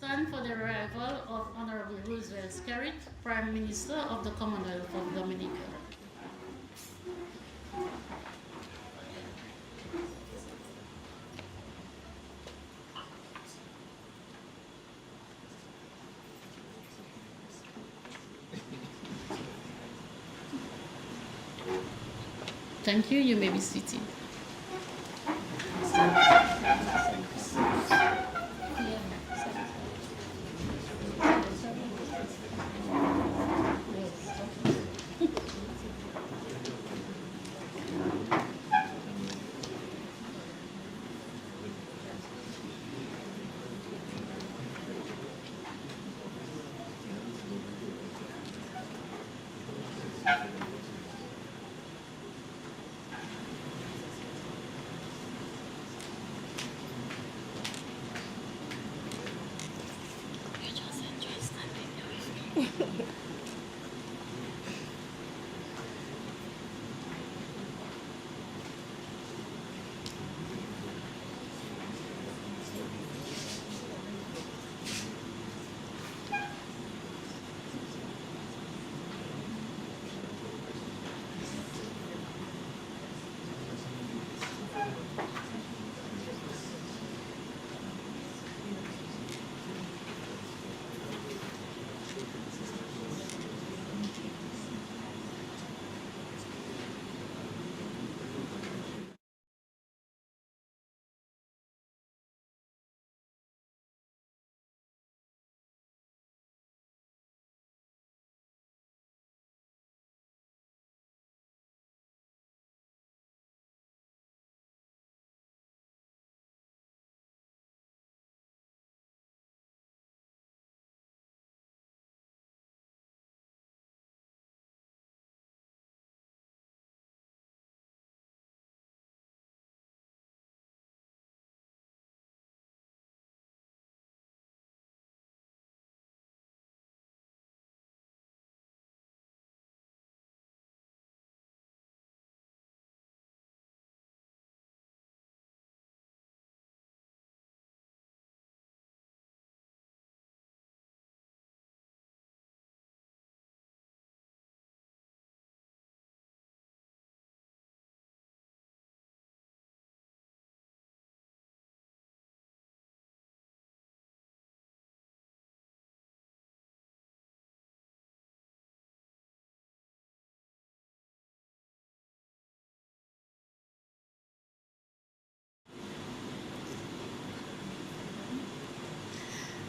stand for the arrival of Honorable Roosevelt Skerrit, Prime Minister of the Commonwealth of Dominica. Thank you. You may be seated.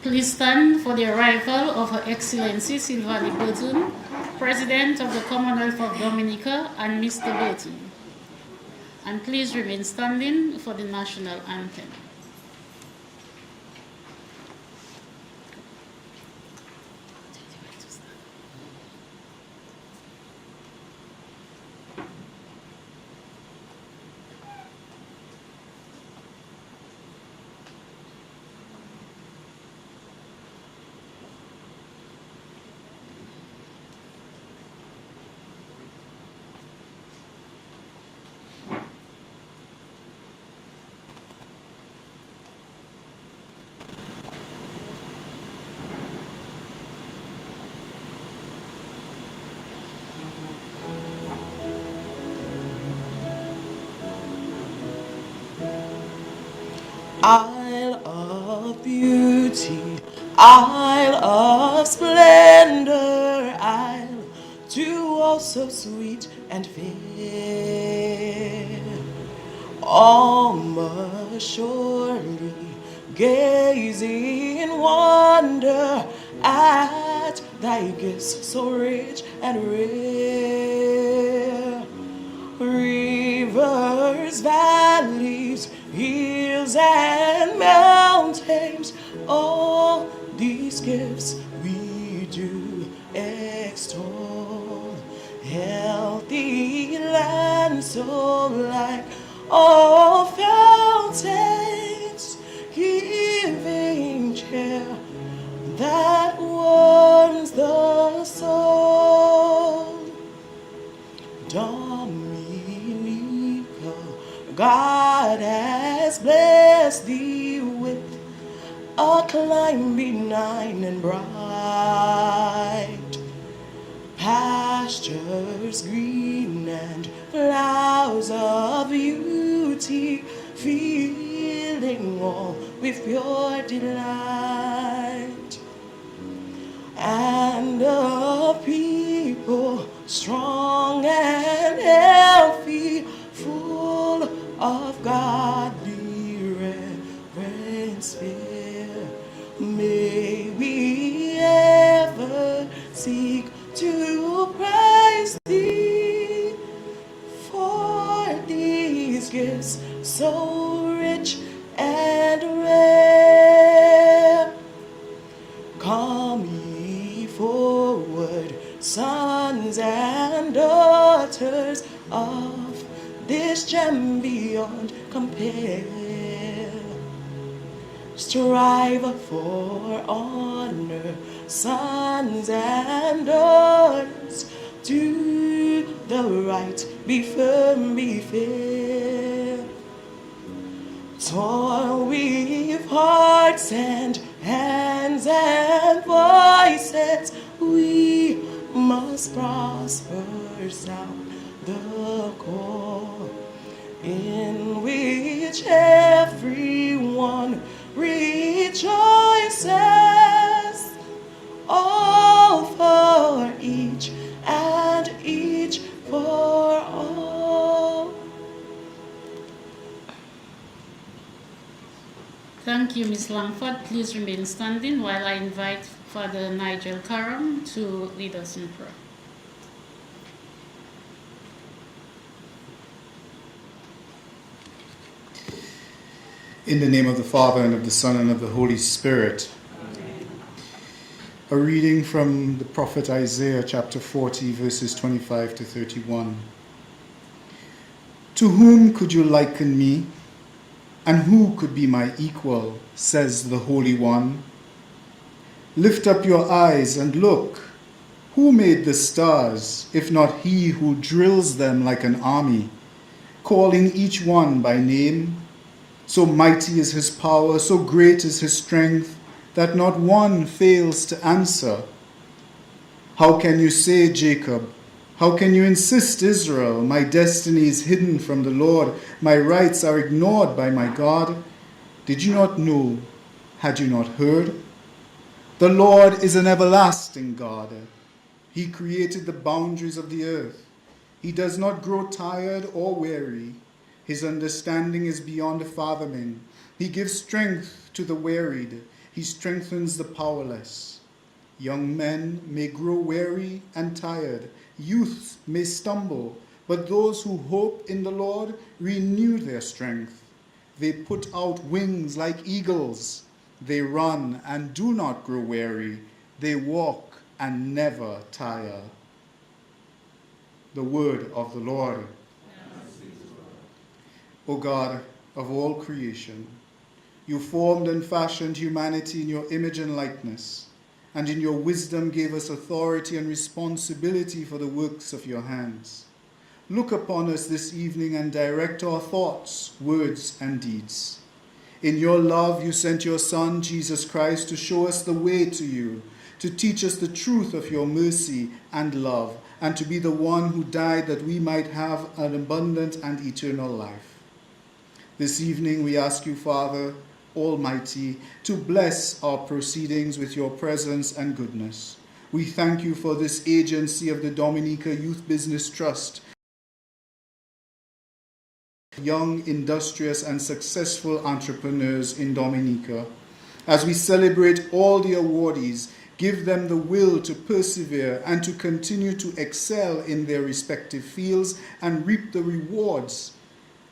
Please stand for the arrival of Her Excellency Sylvia Burton, President of the Commonwealth of Dominica, and Mr. Burton. And please remain standing for the national anthem. Isle of beauty, Isle of splendor, Isle to all so sweet and fair. All must surely gaze in wonder at thy gifts so rich and rare. Rivers, valleys, hills, and mountains, all these gifts we do extol. Healthy land, so like all fountains, giving cheer that warms the soul. Dominica, God has blessed thee with a clime benign and bright, pastures green and flowers of beauty, filling all with pure delight, and a people strong and healthy, full of godly reverence fear. May we ever seek to praise thee for these gifts so rich and rare. Come ye forward, sons and daughters of this gem beyond compare. Strive for honor, sons and daughters. Do the right, be firm, be fair. Toil with hearts and hands and voices. We must prosper sound the core, in which everyone rejoices, all for each and each for all. Thank you, Ms. Langford. Please remain standing while I invite Father Nigel Karam to lead us in prayer. In the name of the Father, and of the Son, and of the Holy Spirit. Amen. A reading from the prophet Isaiah, chapter 40, verses 25 to 31. To whom could you liken me, and who could be my equal, says the Holy One. Lift up your eyes and look. Who made the stars, if not he who drills them like an army, calling each one by name? So mighty is his power, so great is his strength, that not one fails to answer. How can you say, Jacob? How can you insist, Israel? My destiny is hidden from the Lord. My rights are ignored by my God. Did you not know? Had you not heard? The Lord is an everlasting God. He created the boundaries of the earth. He does not grow tired or weary. His understanding is beyond fathoming. He gives strength to the wearied. He strengthens the powerless. Young men may grow weary and tired. Youths may stumble. But those who hope in the Lord renew their strength. They put out wings like eagles. They run and do not grow weary. They walk and never tire. The word of the Lord. O God of all creation, you formed and fashioned humanity in your image and likeness, and in your wisdom gave us authority and responsibility for the works of your hands. Look upon us this evening and direct our thoughts, words, and deeds. In your love, you sent your Son, Jesus Christ, to show us the way to you, to teach us the truth of your mercy and love, and to be the one who died that we might have an abundant and eternal life. This evening we ask you, Father Almighty, to bless our proceedings with your presence and goodness. We thank you for this agency of the Dominica Youth Business Trust, young, industrious, and successful entrepreneurs in Dominica. As we celebrate all the awardees, give them the will to persevere and to continue to excel in their respective fields and reap the rewards,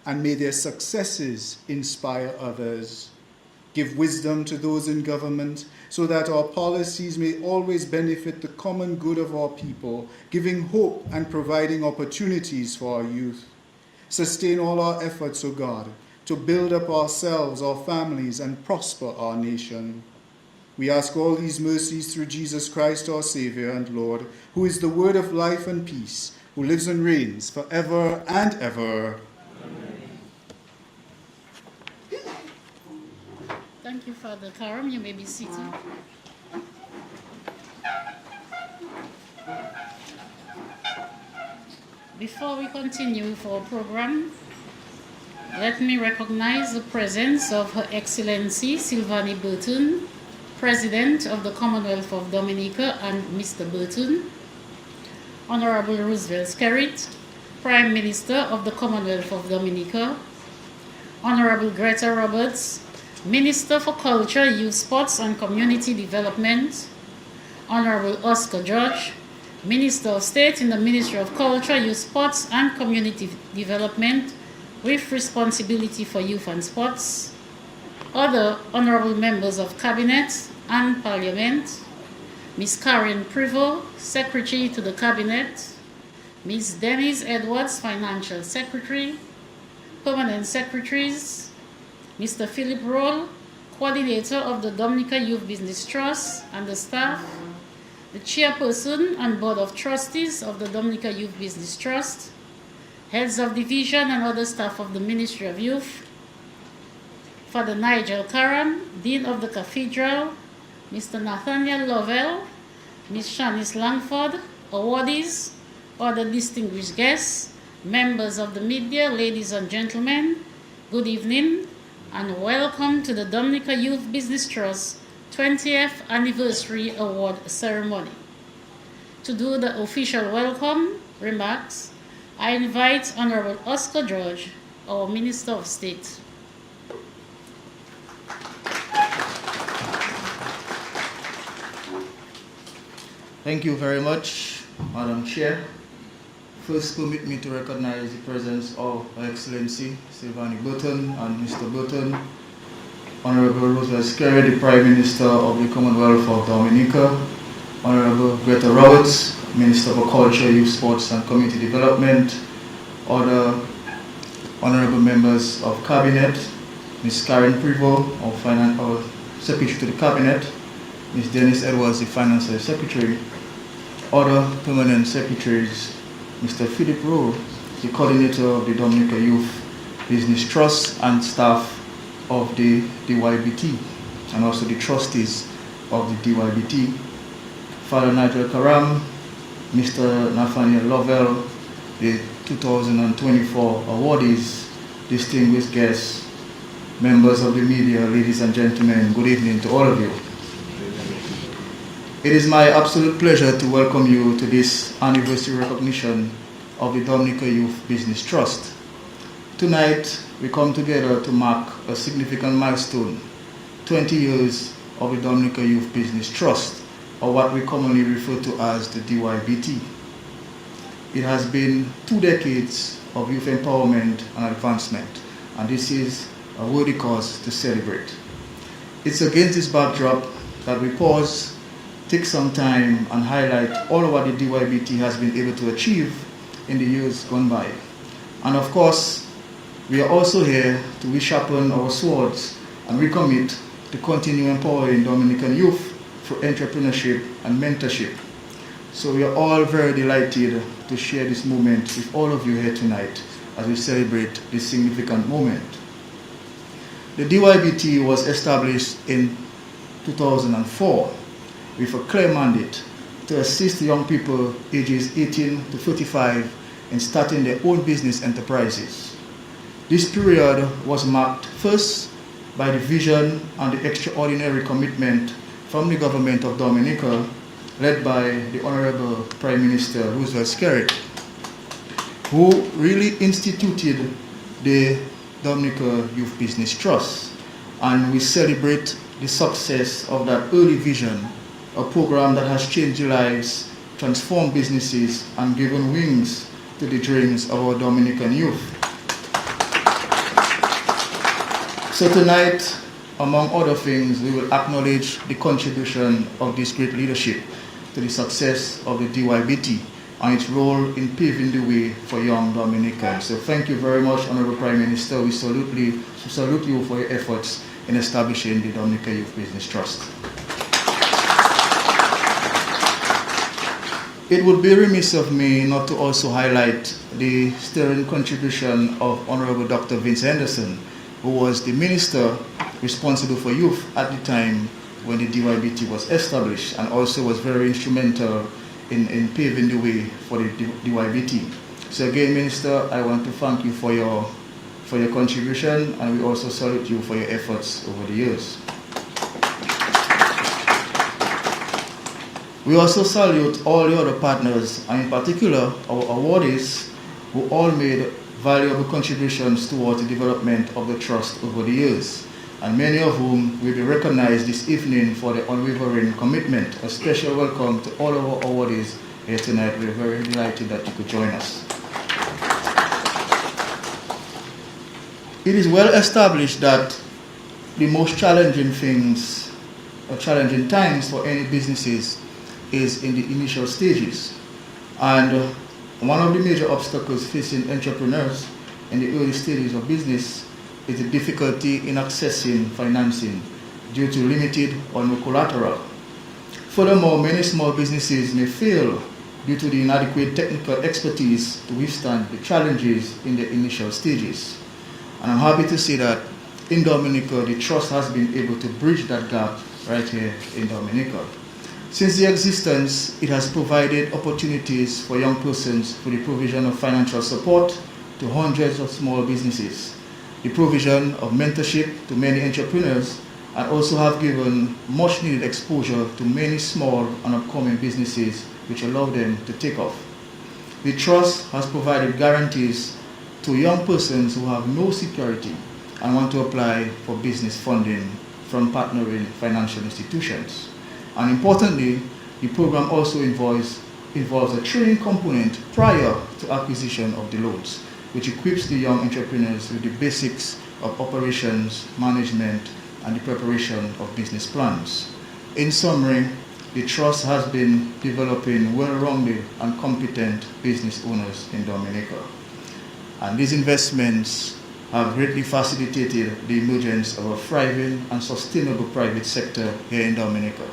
and may their successes inspire others. Give wisdom to those in government so that our policies may always benefit the common good of our people, giving hope and providing opportunities for our youth. Sustain all our efforts, O God, to build up ourselves, our families, and prosper our nation. We ask all these mercies through Jesus Christ, our Savior and Lord, who is the word of life and peace, who lives and reigns forever and ever. Thank you, Father Karam. You may be seated. Before we continue with our program, let me recognize the presence of Her Excellency Sylvanie Burton, President of the Commonwealth of Dominica, and Mr. Burton, Honorable Roosevelt Skerrit, Prime Minister of the Commonwealth of Dominica, Honorable Greta Roberts, Minister for Culture, Youth, Sports and Community Development, Honorable Oscar George, Minister of State in the Ministry of Culture, Youth, Sports and Community Development with responsibility for youth and sports, other honorable members of Cabinet and Parliament, Ms. Karen Prevost, Secretary to the Cabinet, Ms. Denise Edwards, Financial Secretary, Permanent Secretaries, Mr. Philip Roll, Coordinator of the Dominica Youth Business Trust and the staff, the Chairperson and Board of Trustees of the Dominica Youth Business Trust, Heads of Division and other staff of the Ministry of Youth, Father Nigel Karam, Dean of the Cathedral, Mr. Nathaniel Lovell, Ms. Shanice Langford, awardees, other distinguished guests, members of the media, ladies and gentlemen, good evening and welcome to the Dominica Youth Business Trust 20th Anniversary Award Ceremony. To do the official welcome remarks, I invite Honorable Oscar George, our Minister of State. Thank you very much, Madam Chair. First, permit me to recognize the presence of Her Excellency Sylvanie Burton and Mr. Burton, Honorable Roosevelt Skerrit, the Prime Minister of the Commonwealth of Dominica, Honorable Greta Roberts, Minister for Culture, Youth, Sports and Community Development, other honorable members of Cabinet, Ms. Karen Prevost, our Secretary to the Cabinet, Ms. Denise Edwards, the Financial Secretary, other permanent secretaries, Mr. Philip Rowe, the Coordinator of the Dominica Youth Business Trust and staff of the DYBT, and also the trustees of the DYBT, Father Nigel Karam, Mr. Nathaniel Lovell, the 2024 awardees, distinguished guests, members of the media, ladies and gentlemen, good evening to all of you. It is my absolute pleasure to welcome you to this anniversary recognition of the Dominica Youth Business Trust. Tonight, we come together to mark a significant milestone, 20 years of the Dominica Youth Business Trust, or what we commonly refer to as the DYBT. It has been 2 decades of youth empowerment and advancement, and this is a worthy cause to celebrate. It's against this backdrop that we pause, take some time and highlight all of what the DYBT has been able to achieve in the years gone by. And of course, we are also here to resharpen our swords and recommit to continue empowering Dominican youth through entrepreneurship and mentorship. So we are all very delighted to share this moment with all of you here tonight as we celebrate this significant moment. The DYBT was established in 2004 with a clear mandate to assist young people ages 18 to 35 in starting their own business enterprises. This period was marked first by the vision and the extraordinary commitment from the government of Dominica, led by the Honorable Prime Minister Roosevelt Skerrit, who really instituted the Dominica Youth Business Trust. And we celebrate the success of that early vision, a program that has changed lives, transformed businesses, and given wings to the dreams of our Dominican youth. So tonight, among other things, we will acknowledge the contribution of this great leadership to the success of the DYBT and its role in paving the way for young Dominicans. So thank you very much, Honorable Prime Minister. We salute you for your efforts in establishing the Dominica Youth Business Trust. It would be remiss of me not to also highlight the sterling contribution of Honorable Dr. Vince Henderson, who was the Minister responsible for youth at the time when the DYBT was established, and also was very instrumental in paving the way for the DYBT. So again, Minister, I want to thank you for your contribution, and we also salute you for your efforts over the years. We also salute all the other partners, and in particular our awardees, who all made valuable contributions towards the development of the trust over the years, and many of whom will be recognized this evening for their unwavering commitment. A special welcome to all of our awardees here tonight. We're very delighted that you could join us. It is well established that the most challenging things, or challenging times for any businesses, is in the initial stages. And one of the major obstacles facing entrepreneurs in the early stages of business is the difficulty in accessing financing due to limited or no collateral. Furthermore, many small businesses may fail due to the inadequate technical expertise to withstand the challenges in the initial stages. And I'm happy to say that in Dominica, the Trust has been able to bridge that gap right here in Dominica. Since the existence, it has provided opportunities for young persons for the provision of financial support to hundreds of small businesses, the provision of mentorship to many entrepreneurs, and also have given much needed exposure to many small and upcoming businesses, which allow them to take off. The Trust has provided guarantees to young persons who have no security and want to apply for business funding from partnering financial institutions. And importantly, the program also involves a training component prior to acquisition of the loans, which equips the young entrepreneurs with the basics of operations, management, and the preparation of business plans. In summary, the Trust has been developing well-rounded and competent business owners in Dominica. And these investments have greatly facilitated the emergence of a thriving and sustainable private sector here in Dominica.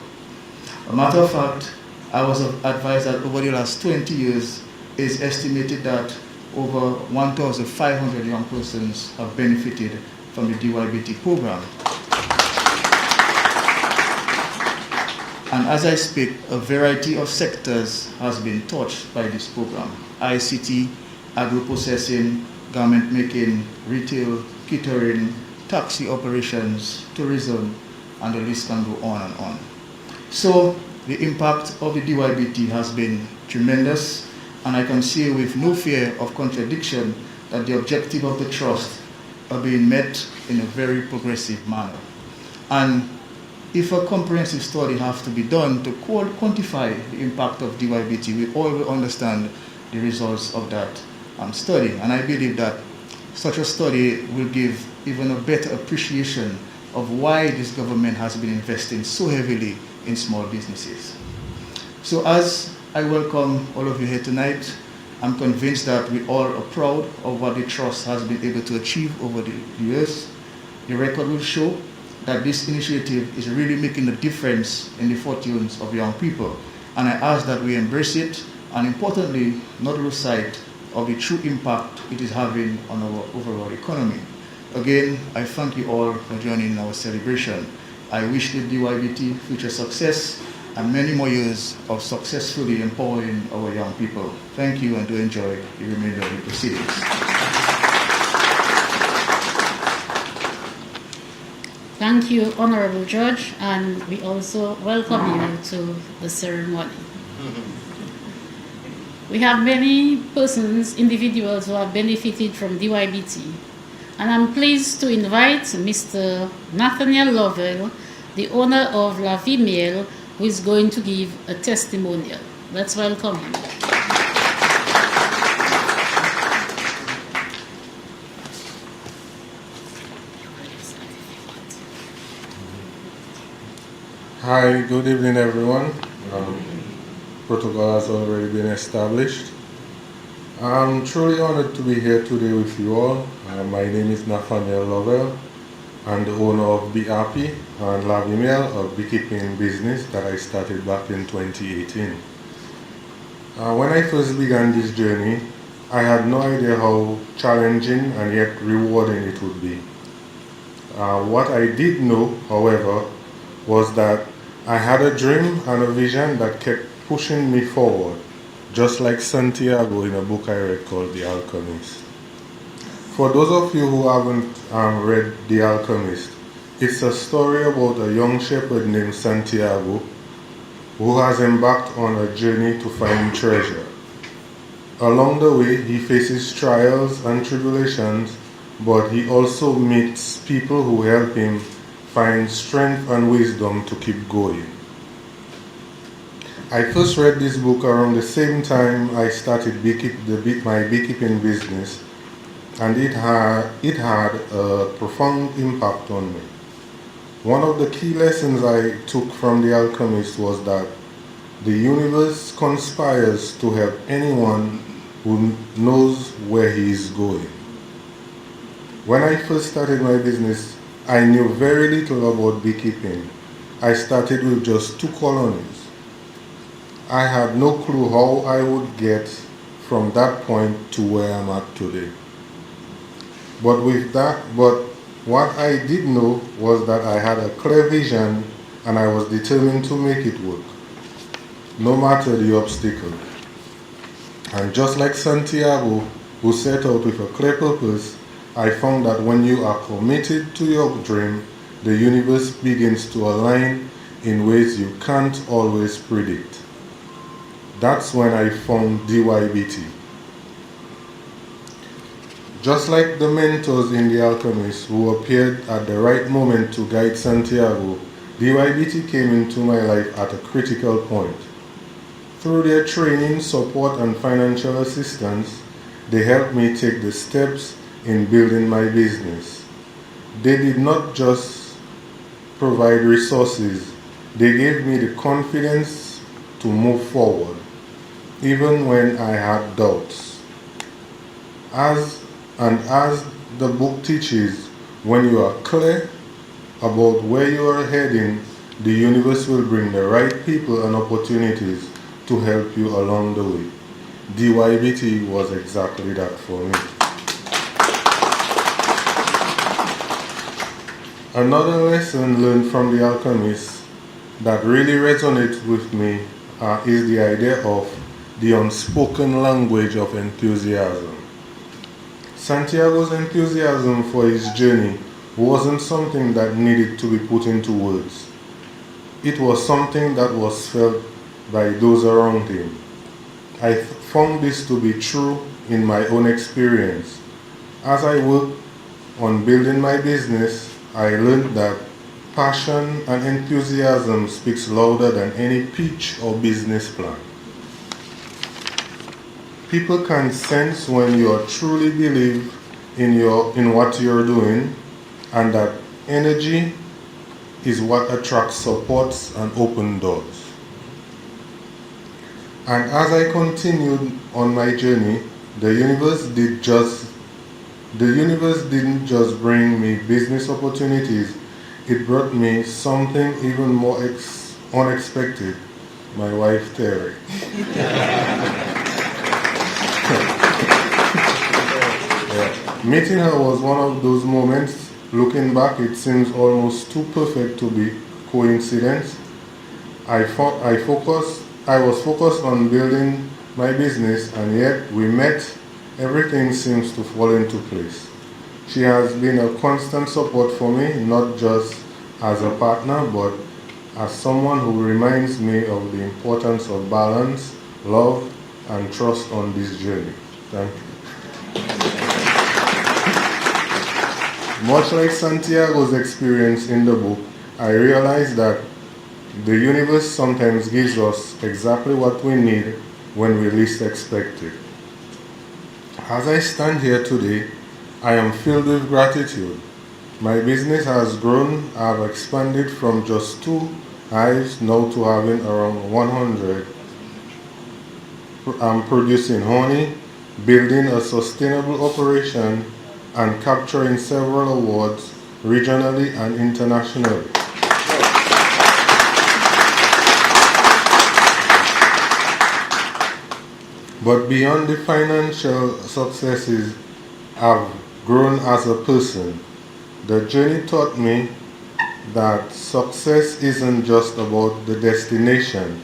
A matter of fact, I was advised that over the last 20 years, it is estimated that over 1,500 young persons have benefited from the DYBT program. And as I speak, a variety of sectors has been touched by this program: ICT, agro-processing, garment making, retail, catering, taxi operations, tourism, and the list can go on and on. So the impact of the DYBT has been tremendous, and I can say with no fear of contradiction that the objective of the Trust are being met in a very progressive manner. And if a comprehensive study has to be done to quantify the impact of DYBT, we all will understand the results of that study. And I believe that such a study will give even a better appreciation of why this government has been investing so heavily in small businesses. So as I welcome all of you here tonight, I'm convinced that we all are proud of what the Trust has been able to achieve over the years. The record will show that this initiative is really making a difference in the fortunes of young people. And I ask that we embrace it, and importantly, not lose sight of the true impact it is having on our overall economy. Again, I thank you all for joining our celebration. I wish the DYBT future success and many more years of successfully empowering our young people. Thank you, and do enjoy the remainder of the proceedings. Thank you, Honorable Judge, and we also welcome you to the ceremony. We have many persons, individuals who have benefited from DYBT, and I'm pleased to invite Mr. Nathaniel Lovell, the owner of La Vie Miel, who is going to give a testimonial. Let's welcome him. Hi, good evening everyone. Protocol has already been established. I'm truly honored to be here today with you all. My name is Nathaniel Lovell. I'm the owner of Be Happy and La Vie Miel, a beekeeping business that I started back in 2018. When I first began this journey, I had no idea how challenging and yet rewarding it would be. What I did know, however, was that I had a dream and a vision that kept pushing me forward, just like Santiago in a book I read called The Alchemist. For those of you who haven't read The Alchemist, it's a story about a young shepherd named Santiago who has embarked on a journey to find treasure. Along the way, he faces trials and tribulations, but he also meets people who help him find strength and wisdom to keep going. I first read this book around the same time I started my beekeeping business, and it had a profound impact on me. One of the key lessons I took from The Alchemist was that the universe conspires to help anyone who knows where he is going. When I first started my business, I knew very little about beekeeping. I started with just 2 colonies. I had no clue how I would get from that point to where I'm at today. But what I did know was that I had a clear vision and I was determined to make it work, no matter the obstacle. And just like Santiago, who set out with a clear purpose, I found that when you are committed to your dream, the universe begins to align in ways you can't always predict. That's when I found DYBT. Just like the mentors in The Alchemist who appeared at the right moment to guide Santiago, DYBT came into my life at a critical point. Through their training, support, and financial assistance, they helped me take the steps in building my business. They did not just provide resources, they gave me the confidence to move forward, even when I had doubts. As the book teaches, when you are clear about where you are heading, the universe will bring the right people and opportunities to help you along the way. DYBT was exactly that for me. Another lesson learned from The Alchemist that really resonates with me is the idea of the unspoken language of enthusiasm. Santiago's enthusiasm for his journey wasn't something that needed to be put into words. It was something that was felt by those around him. I found this to be true in my own experience. As I worked on building my business, I learned that passion and enthusiasm speaks louder than any pitch or business plan. People can sense when you truly believe in what you're doing, and that energy is what attracts supports and open doors. And as I continued on my journey, the universe didn't just bring me business opportunities, it brought me something even more unexpected, my wife Terry. Meeting her was one of those moments. Looking back, it seems almost too perfect to be coincidence. I was focused on building my business, and yet we met. Everything seems to fall into place. She has been a constant support for me, not just as a partner, but as someone who reminds me of the importance of balance, love, and trust on this journey. Thank you. Much like Santiago's experience in the book, I realized that the universe sometimes gives us exactly what we need when we least expect it. As I stand here today, I am filled with gratitude. My business has grown. I have expanded from just 2 hives now to having around 100. I'm producing honey, building a sustainable operation, and capturing several awards regionally and internationally. But beyond the financial successes, I've grown as a person. The journey taught me that success isn't just about the destination.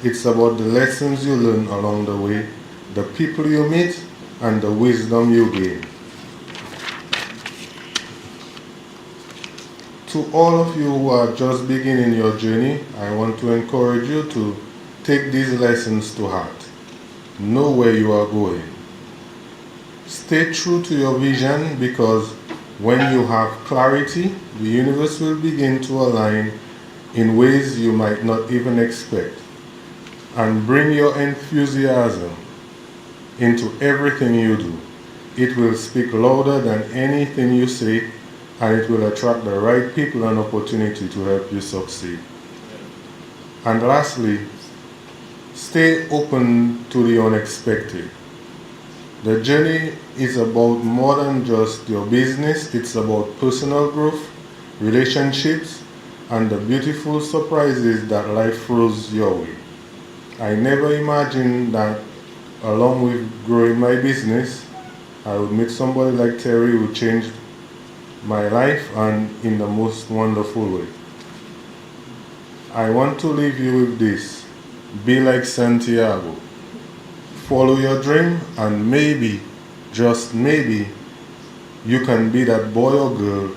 It's about the lessons you learn along the way, the people you meet, and the wisdom you gain. To all of you who are just beginning your journey, I want to encourage you to take these lessons to heart. Know where you are going. Stay true to your vision, because when you have clarity, the universe will begin to align in ways you might not even expect. And bring your enthusiasm into everything you do. It will speak louder than anything you say, and it will attract the right people and opportunity to help you succeed. And lastly, stay open to the unexpected. The journey is about more than just your business. It's about personal growth, relationships, and the beautiful surprises that life throws your way. I never imagined that along with growing my business, I would meet somebody like Terry who changed my life, and in the most wonderful way. I want to leave you with this. Be like Santiago. Follow your dream, and maybe, just maybe, you can be that boy or girl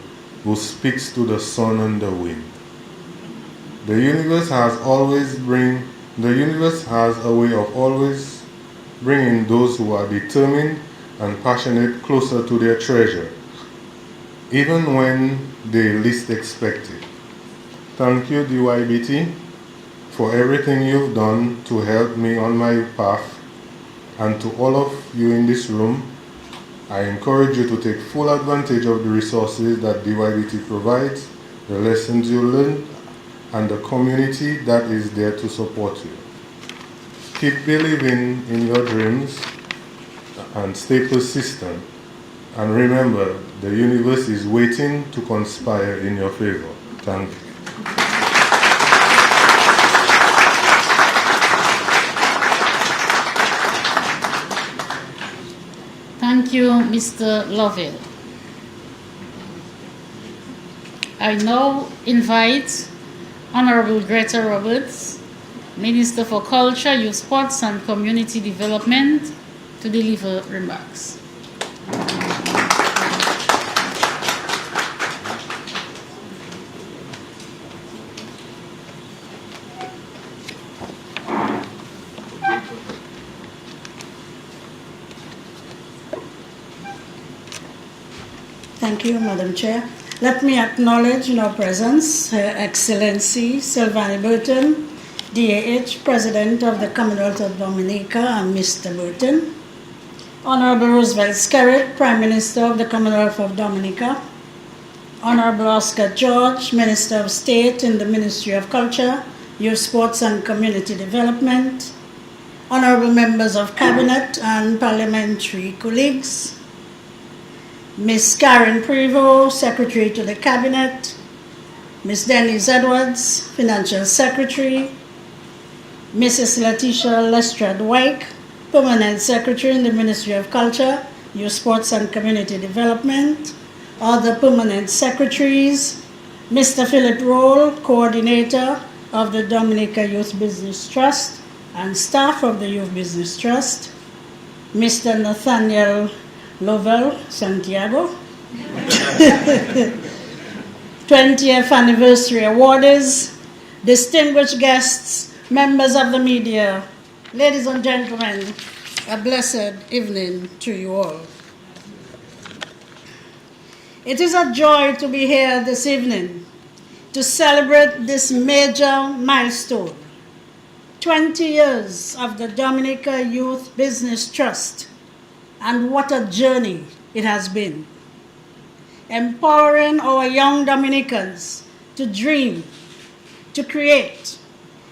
who speaks to the sun and the wind. The universe has a way of always bringing those who are determined and passionate closer to their treasure, even when they least expect it. Thank you, DYBT, for everything you've done to help me on my path. And to all of you in this room, I encourage you to take full advantage of the resources that DYBT provides, the lessons you learned, and the community that is there to support you. Keep believing in your dreams and stay persistent. And remember, the universe is waiting to conspire in your favor. Thank you. Thank you, Mr. Lovell. I now invite Honorable Greta Roberts, Minister for Culture, Youth Sports and Community Development, to deliver remarks. Thank you, Madam Chair. Let me acknowledge in our presence Her Excellency Sylvani Burton, DAH, President of the Commonwealth of Dominica, and Mr. Burton. Honorable Roosevelt Skerritt, Prime Minister of the Commonwealth of Dominica. Honorable Oscar George, Minister of State in the Ministry of Culture, Youth Sports and Community Development. Honorable Members of Cabinet and Parliamentary colleagues. Ms. Karen Prevost, Secretary to the Cabinet, Ms. Denise Edwards, Financial Secretary, Mrs. Letitia Lestrade Wyke, Permanent Secretary in the Ministry of Culture, Youth Sports and Community Development, other Permanent Secretaries, Mr. Philip Roll, Coordinator of the Dominica Youth Business Trust and staff of the Youth Business Trust, Mr. Nathaniel Lovell Santiago, 20th Anniversary Awardees, distinguished guests, members of the media, ladies and gentlemen, a blessed evening to you all. It is a joy to be here this evening to celebrate this major milestone, 20 years of the Dominica Youth Business Trust. And what a journey it has been. Empowering our young Dominicans to dream, to create,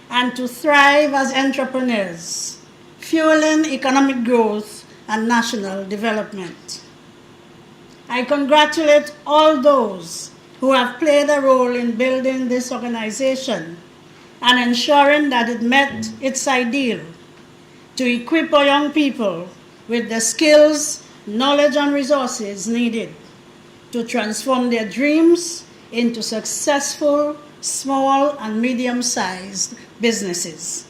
and to thrive as entrepreneurs, fueling economic growth and national development. I congratulate all those who have played a role in building this organization and ensuring that it met its ideal to equip our young people with the skills, knowledge, and resources needed to transform their dreams into successful small and medium-sized businesses.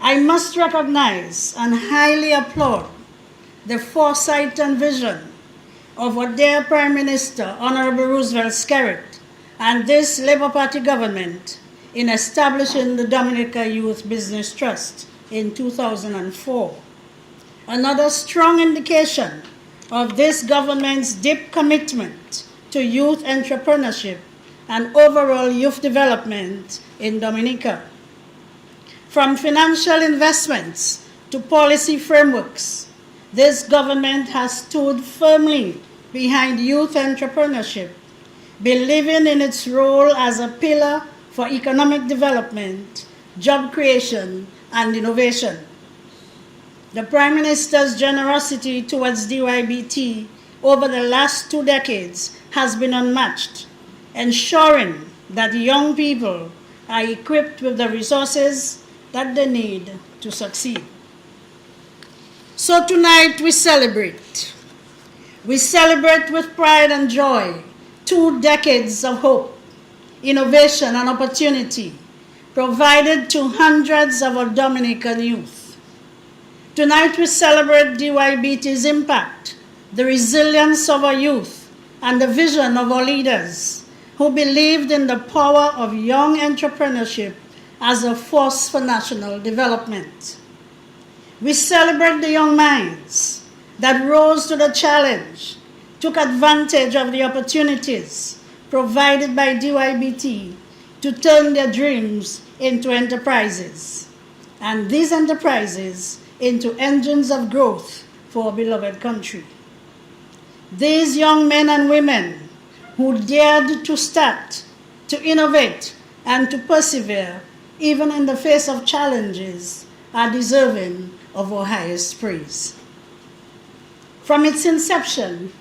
I must recognize and highly applaud the foresight and vision of our dear Prime Minister, Honorable Roosevelt Skerrit, and this Labour Party government in establishing the Dominica Youth Business Trust in 2004. Another strong indication of this government's deep commitment to youth entrepreneurship and overall youth development in Dominica. From financial investments to policy frameworks, this government has stood firmly behind youth entrepreneurship, believing in its role as a pillar for economic development, job creation, and innovation. The Prime Minister's generosity towards DYBT over the last 2 decades has been unmatched, ensuring that young people are equipped with the resources that they need to succeed. So tonight we celebrate. We celebrate with pride and joy 2 decades of hope, innovation, and opportunity provided to hundreds of our Dominican youth. Tonight we celebrate DYBT's impact, the resilience of our youth, and the vision of our leaders who believed in the power of young entrepreneurship as a force for national development. We celebrate the young minds that rose to the challenge, took advantage of the opportunities provided by DYBT to turn their dreams into enterprises, and these enterprises into engines of growth for our beloved country. These young men and women who dared to start, to innovate, and to persevere, even in the face of challenges, are deserving of our highest praise. From its inception,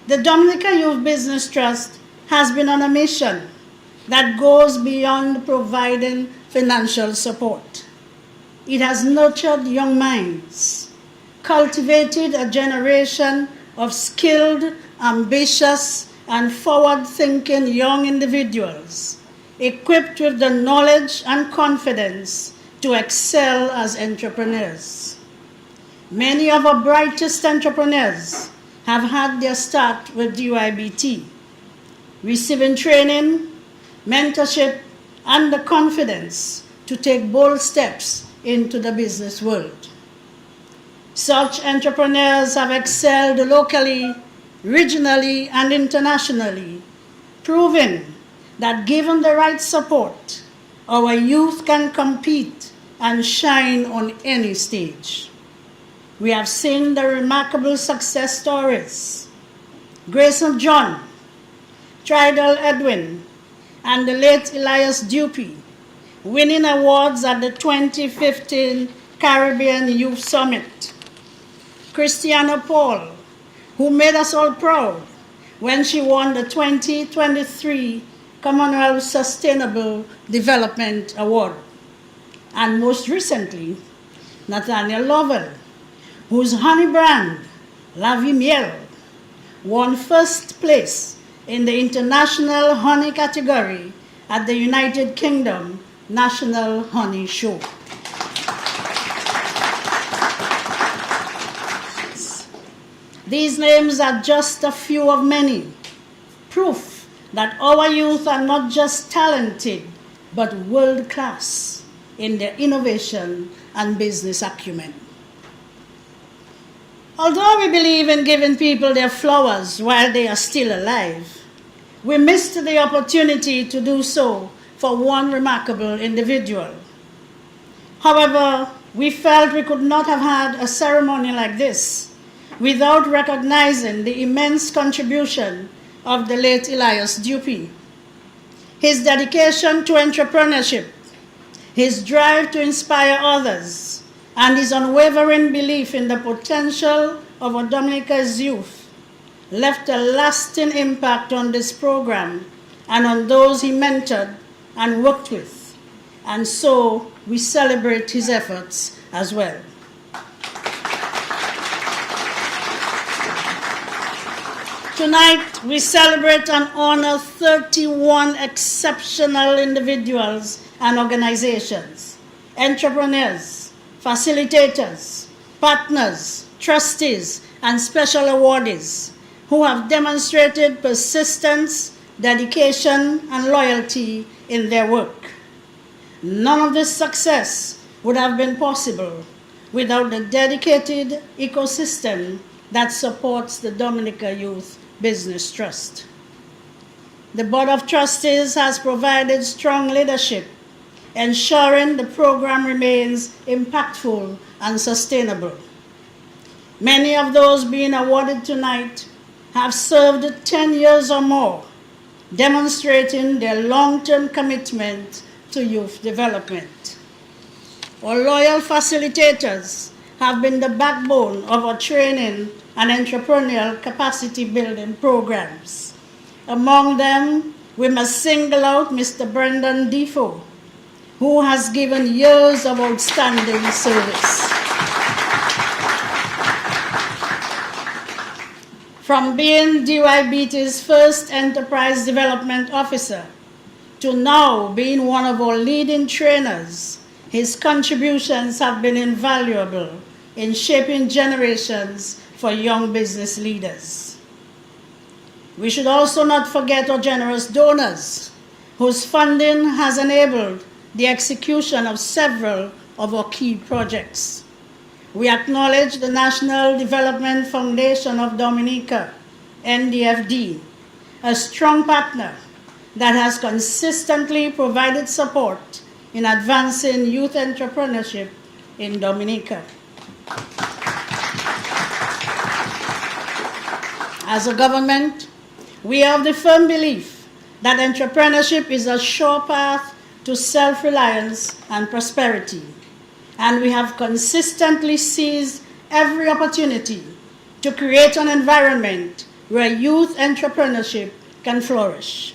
the Dominica Youth Business Trust has been on a mission that goes beyond providing financial support. It has nurtured young minds, cultivated a generation of skilled, ambitious, and forward-thinking young individuals, equipped with the knowledge and confidence to excel as entrepreneurs. Many of our brightest entrepreneurs have had their start with DYBT, receiving training, mentorship, and the confidence to take bold steps into the business world. Such entrepreneurs have excelled locally, regionally, and internationally, proving that given the right support, our youth can compete and shine on any stage. We have seen the remarkable success stories. Grayson John, Tridal Edwin, and the late Elias Dupy winning awards at the 2015 Caribbean Youth Summit. Christiana Paul, who made us all proud when she won the 2023 Commonwealth Sustainable Development Award. And most recently, Nathaniel Lovell, whose honey brand, La Vie Miel, won first place in the international honey category at the United Kingdom National Honey Show. These names are just a few of many, proof that our youth are not just talented, but world-class in their innovation and business acumen. Although we believe in giving people their flowers while they are still alive, we missed the opportunity to do so for one remarkable individual. However, we felt we could not have had a ceremony like this without recognizing the immense contribution of the late Elias Dupy. His dedication to entrepreneurship, his drive to inspire others, and his unwavering belief in the potential of our Dominica's youth left a lasting impact on this program and on those he mentored and worked with. And so we celebrate his efforts as well. Tonight, we celebrate and honor 31 exceptional individuals and organizations, entrepreneurs, facilitators, partners, trustees, and special awardees who have demonstrated persistence, dedication, and loyalty in their work. None of this success would have been possible without the dedicated ecosystem that supports the Dominica Youth Business Trust. The Board of Trustees has provided strong leadership, ensuring the program remains impactful and sustainable. Many of those being awarded tonight have served 10 years or more, demonstrating their long-term commitment to youth development. Our loyal facilitators have been the backbone of our training and entrepreneurial capacity building programs. Among them, we must single out Mr. Brendan Defoe, who has given years of outstanding service. From being DYBT's first enterprise development officer to now being one of our leading trainers, his contributions have been invaluable in shaping generations for young business leaders. We should also not forget our generous donors, whose funding has enabled the execution of several of our key projects. We acknowledge the National Development Foundation of Dominica, NDFD, a strong partner that has consistently provided support in advancing youth entrepreneurship in Dominica. As a government, we have the firm belief that entrepreneurship is a sure path to self-reliance and prosperity, and we have consistently seized every opportunity to create an environment where youth entrepreneurship can flourish.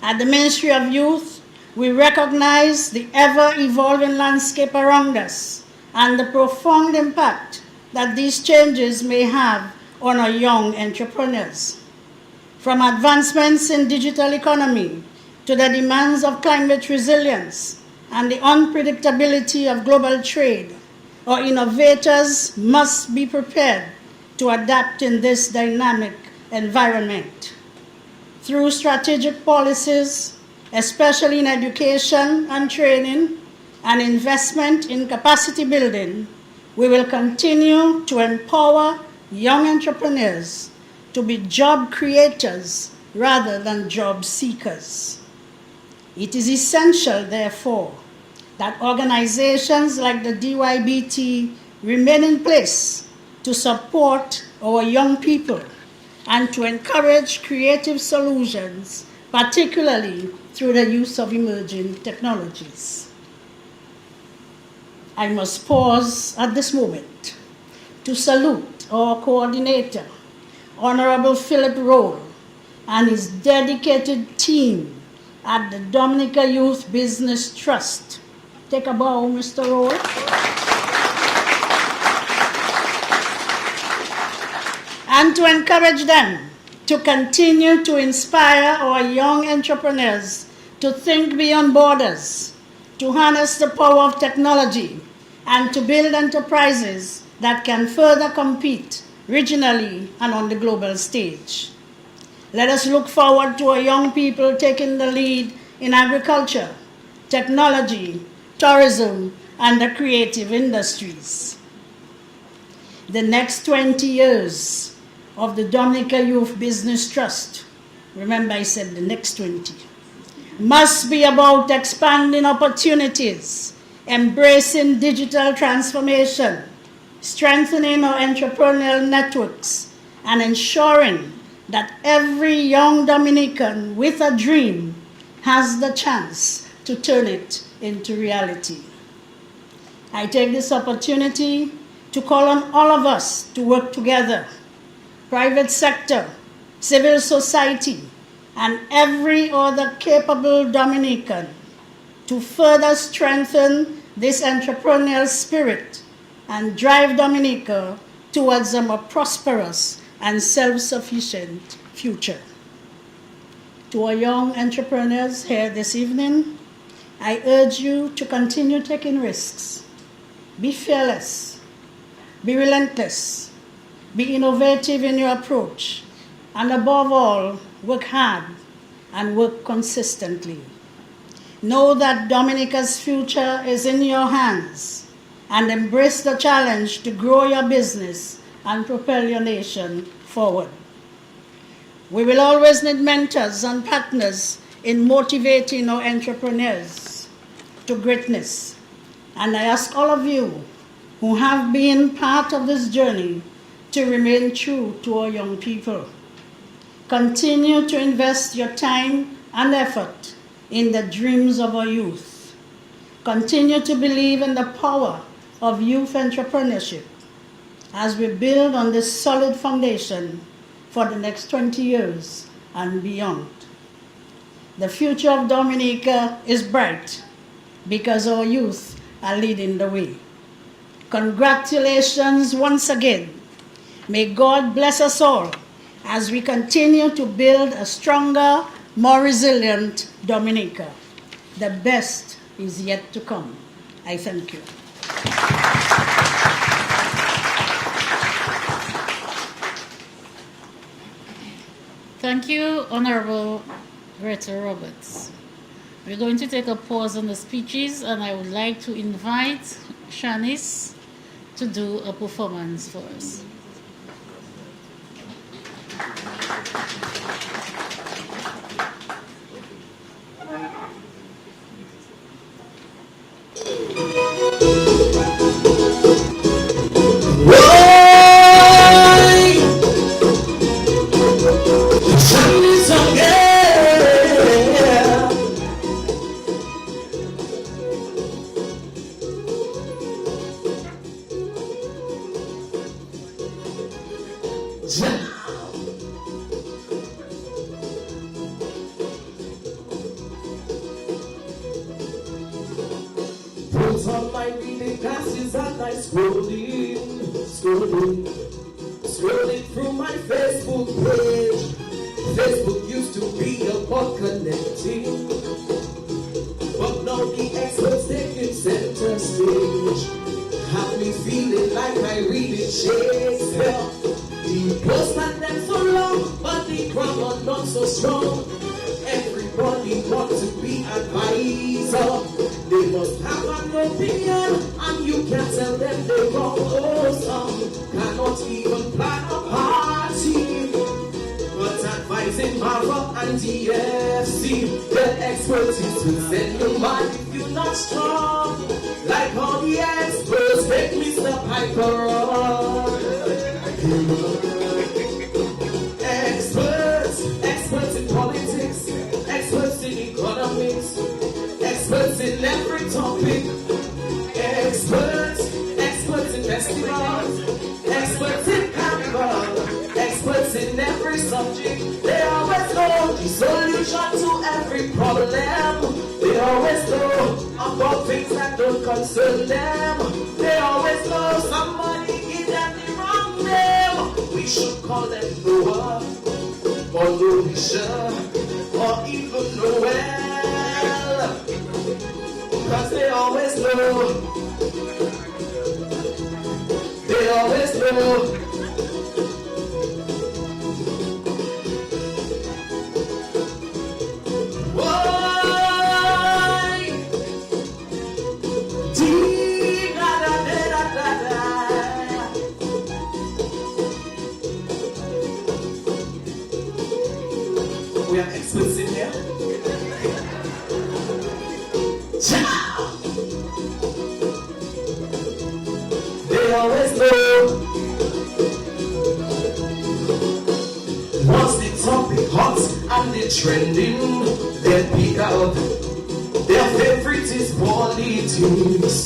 At the Ministry of Youth, we recognize the ever-evolving landscape around us and the profound impact that these changes may have on our young entrepreneurs. From advancements in digital economy to the demands of climate resilience and the unpredictability of global trade, our innovators must be prepared to adapt in this dynamic environment. Through strategic policies, especially in education and training, and investment in capacity building, we will continue to empower young entrepreneurs to be job creators rather than job seekers. It is essential, therefore, that organizations like the DYBT remain in place to support our young people and to encourage creative solutions, particularly through the use of emerging technologies. I must pause at this moment to salute our coordinator, Honorable Philip Roll, and his dedicated team at the Dominica Youth Business Trust. Take a bow, Mr. Roll. And to encourage them to continue to inspire our young entrepreneurs to think beyond borders, to harness the power of technology, and to build enterprises that can further compete regionally and on the global stage. Let us look forward to our young people taking the lead in agriculture, technology, tourism, and the creative industries. The next 20 years of the Dominica Youth Business Trust, remember I said the next 20, must be about expanding opportunities, embracing digital transformation, strengthening our entrepreneurial networks, and ensuring that every young Dominican with a dream has the chance to turn it into reality. I take this opportunity to call on all of us to work together, private sector, civil society, and every other capable Dominican, to further strengthen this entrepreneurial spirit and drive Dominica towards a more prosperous and self-sufficient future. To our young entrepreneurs here this evening, I urge you to continue taking risks. Be fearless, be relentless, be innovative in your approach, and above all, work hard and work consistently. Know that Dominica's future is in your hands, and embrace the challenge to grow your business and propel your nation forward. We will always need mentors and partners in motivating our entrepreneurs to greatness. And I ask all of you who have been part of this journey to remain true to our young people. Continue to invest your time and effort in the dreams of our youth. Continue to believe in the power of youth entrepreneurship as we build on this solid foundation for the next 20 years and beyond. The future of Dominica is bright because our youth are leading the way. Congratulations once again. May God bless us all as we continue to build a stronger, more resilient Dominica. The best is yet to come. I thank you. Thank you, Honorable Greta Roberts. We're going to take a pause on the speeches, and I would like to invite Shanice to do a performance for us. Put on my reading glasses and I scrolling through my Facebook page. Facebook used to be about connecting, but now the experts taking center stage. Have me feeling like I read it Shakespeare. The post and them so long, but the grammar not so strong. Everybody wants to be advisor. They must have an opinion, and you can't tell them they're wrong. Oh, some cannot even plan a party, but advising Mara and DFC, the expertise will send you mad if you're not strong. Like all the experts make Mr. Piper on. Experts in politics, experts in economics, experts in every topic, experts in festivals, experts in carnival, experts in every subject. They always know the solution to every problem. They always know about things that don't concern them. They always know somebody give them the wrong name. We should call them Noah or Lucia or even Noel, cause they always know. They always know. Why? Dee da da da da da. We have experts in here. They always know. Once the topic hot and the trending, they pick out their favorite is politics.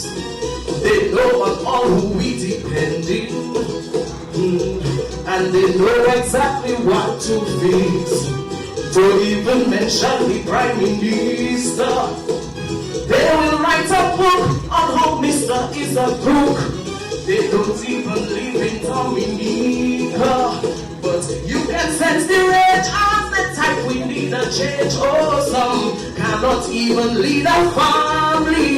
They know on all who we depending, and they know exactly what to fix. Don't even mention the Prime Minister. They will write a book on how Mr. is a crook. They don't even live in Dominica, but sense the rage as the type we need a change. Oh, some cannot even lead a family,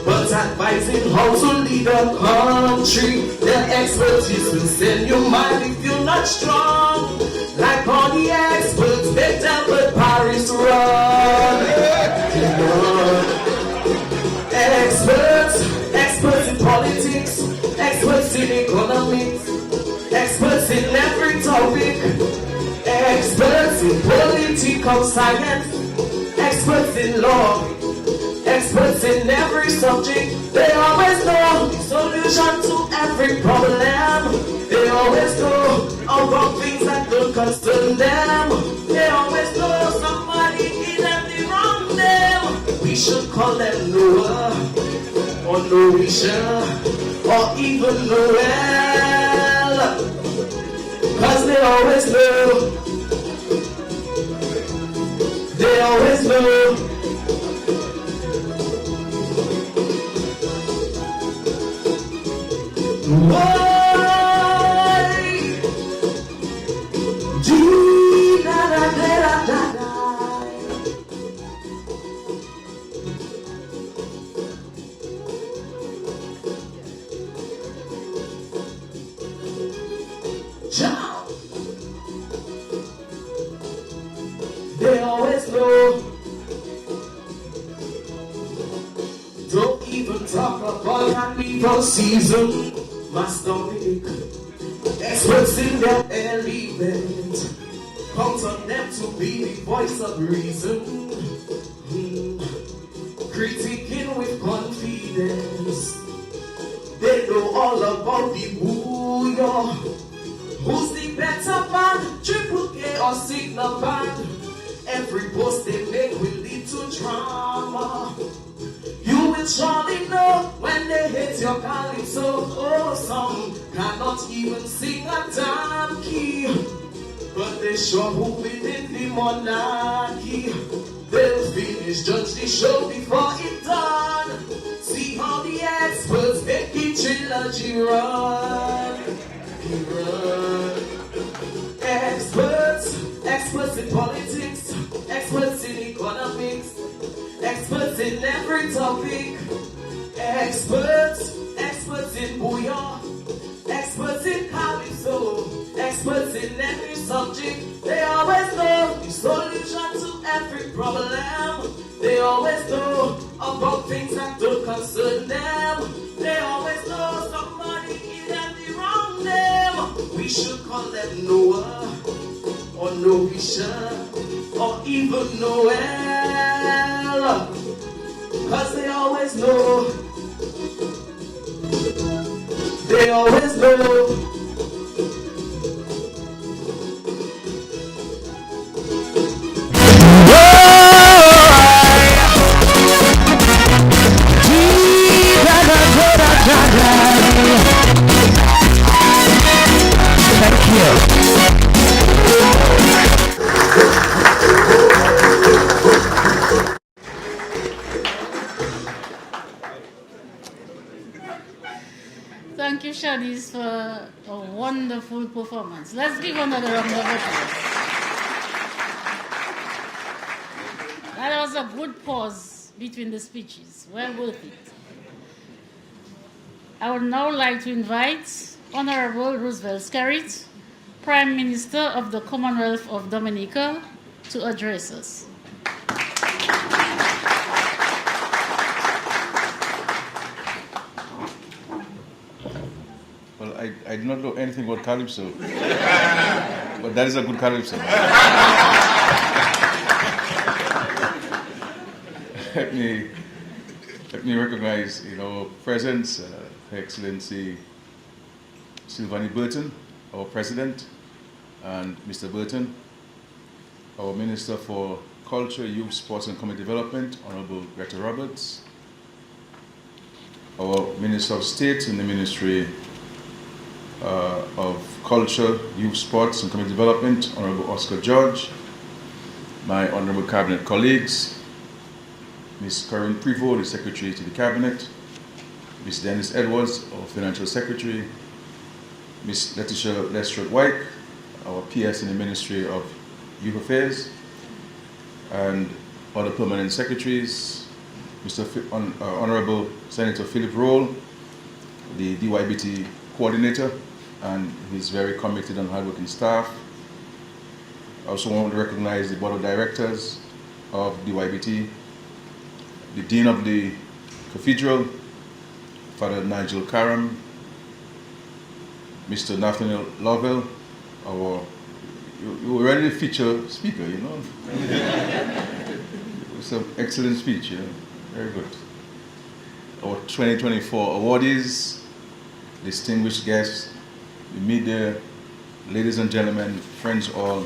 but advising how to lead a country. Their expertise will send you mad if you're not strong. Like all the experts, they tell the Paris run. Experts in politics, experts in economics, experts in every topic, experts in political science, experts in law, experts in every subject. They always know the solution to every problem. They always know about things that don't concern them. They always know somebody in the wrong them. We should call them Noah, or Noisha, or even Noel, 'cause they always know. They always know. Why? They always know. Don't even talk about carnival season. Master Dominic, experts in their element, count on them to be the voice of reason. Critiquing with confidence, they know all about the booyah. Who's the better band, Triple K or Signal Band? Every post they make will lead to drama. You will surely know when they hit your calypso. Oh, some cannot even sing a damn key, but they sure who within the monarchy. They'll finish, judge the show before it's done. See how the experts make the trilogy run. Experts in politics, experts in economics, experts in every topic, experts in booyah, experts in calypso, experts in every subject. They always know the solution to every problem. They always know about things that don't concern them. They always know somebody in the wrong name. We should call them Noah, or Noisha, or even Noel, 'cause they always know. They always know. Thank you. Thank you, Shanice, for a wonderful performance. Let's give another round of applause. That was a good pause between the speeches. Well worth it. I would now like to invite Honorable Roosevelt Skerrit, Prime Minister of the Commonwealth of Dominica, to address us. Well, I do not know anything about calypso, but that is a good calypso. Let me recognize, presence, Her Excellency Sylvanie Burton, our President, and Mr. Burton, our Minister for Culture, Youth, Sports and Community Development, Honorable Greta Roberts, our Minister of State in the Ministry of Culture, Youth, Sports and Community Development, Honorable Oscar George, my honorable cabinet colleagues, Ms. Corinne Privot, the Secretary to the Cabinet, Ms. Dennis Edwards, our Financial Secretary, Ms. Letitia Lestrade-White, our PS in the Ministry of Youth Affairs, and other permanent secretaries, Honorable Senator Philip Roll, the DYBT coordinator, and his very committed and hardworking staff. I also want to recognize the board of directors of DYBT, the Dean of the Cathedral, Father Nigel Karam, Mr. Nathaniel Lovell, you were ready to feature speaker, you know. It's an excellent speech, you know. Very good. Our 2024 awardees, distinguished guests, the media, ladies and gentlemen, friends all,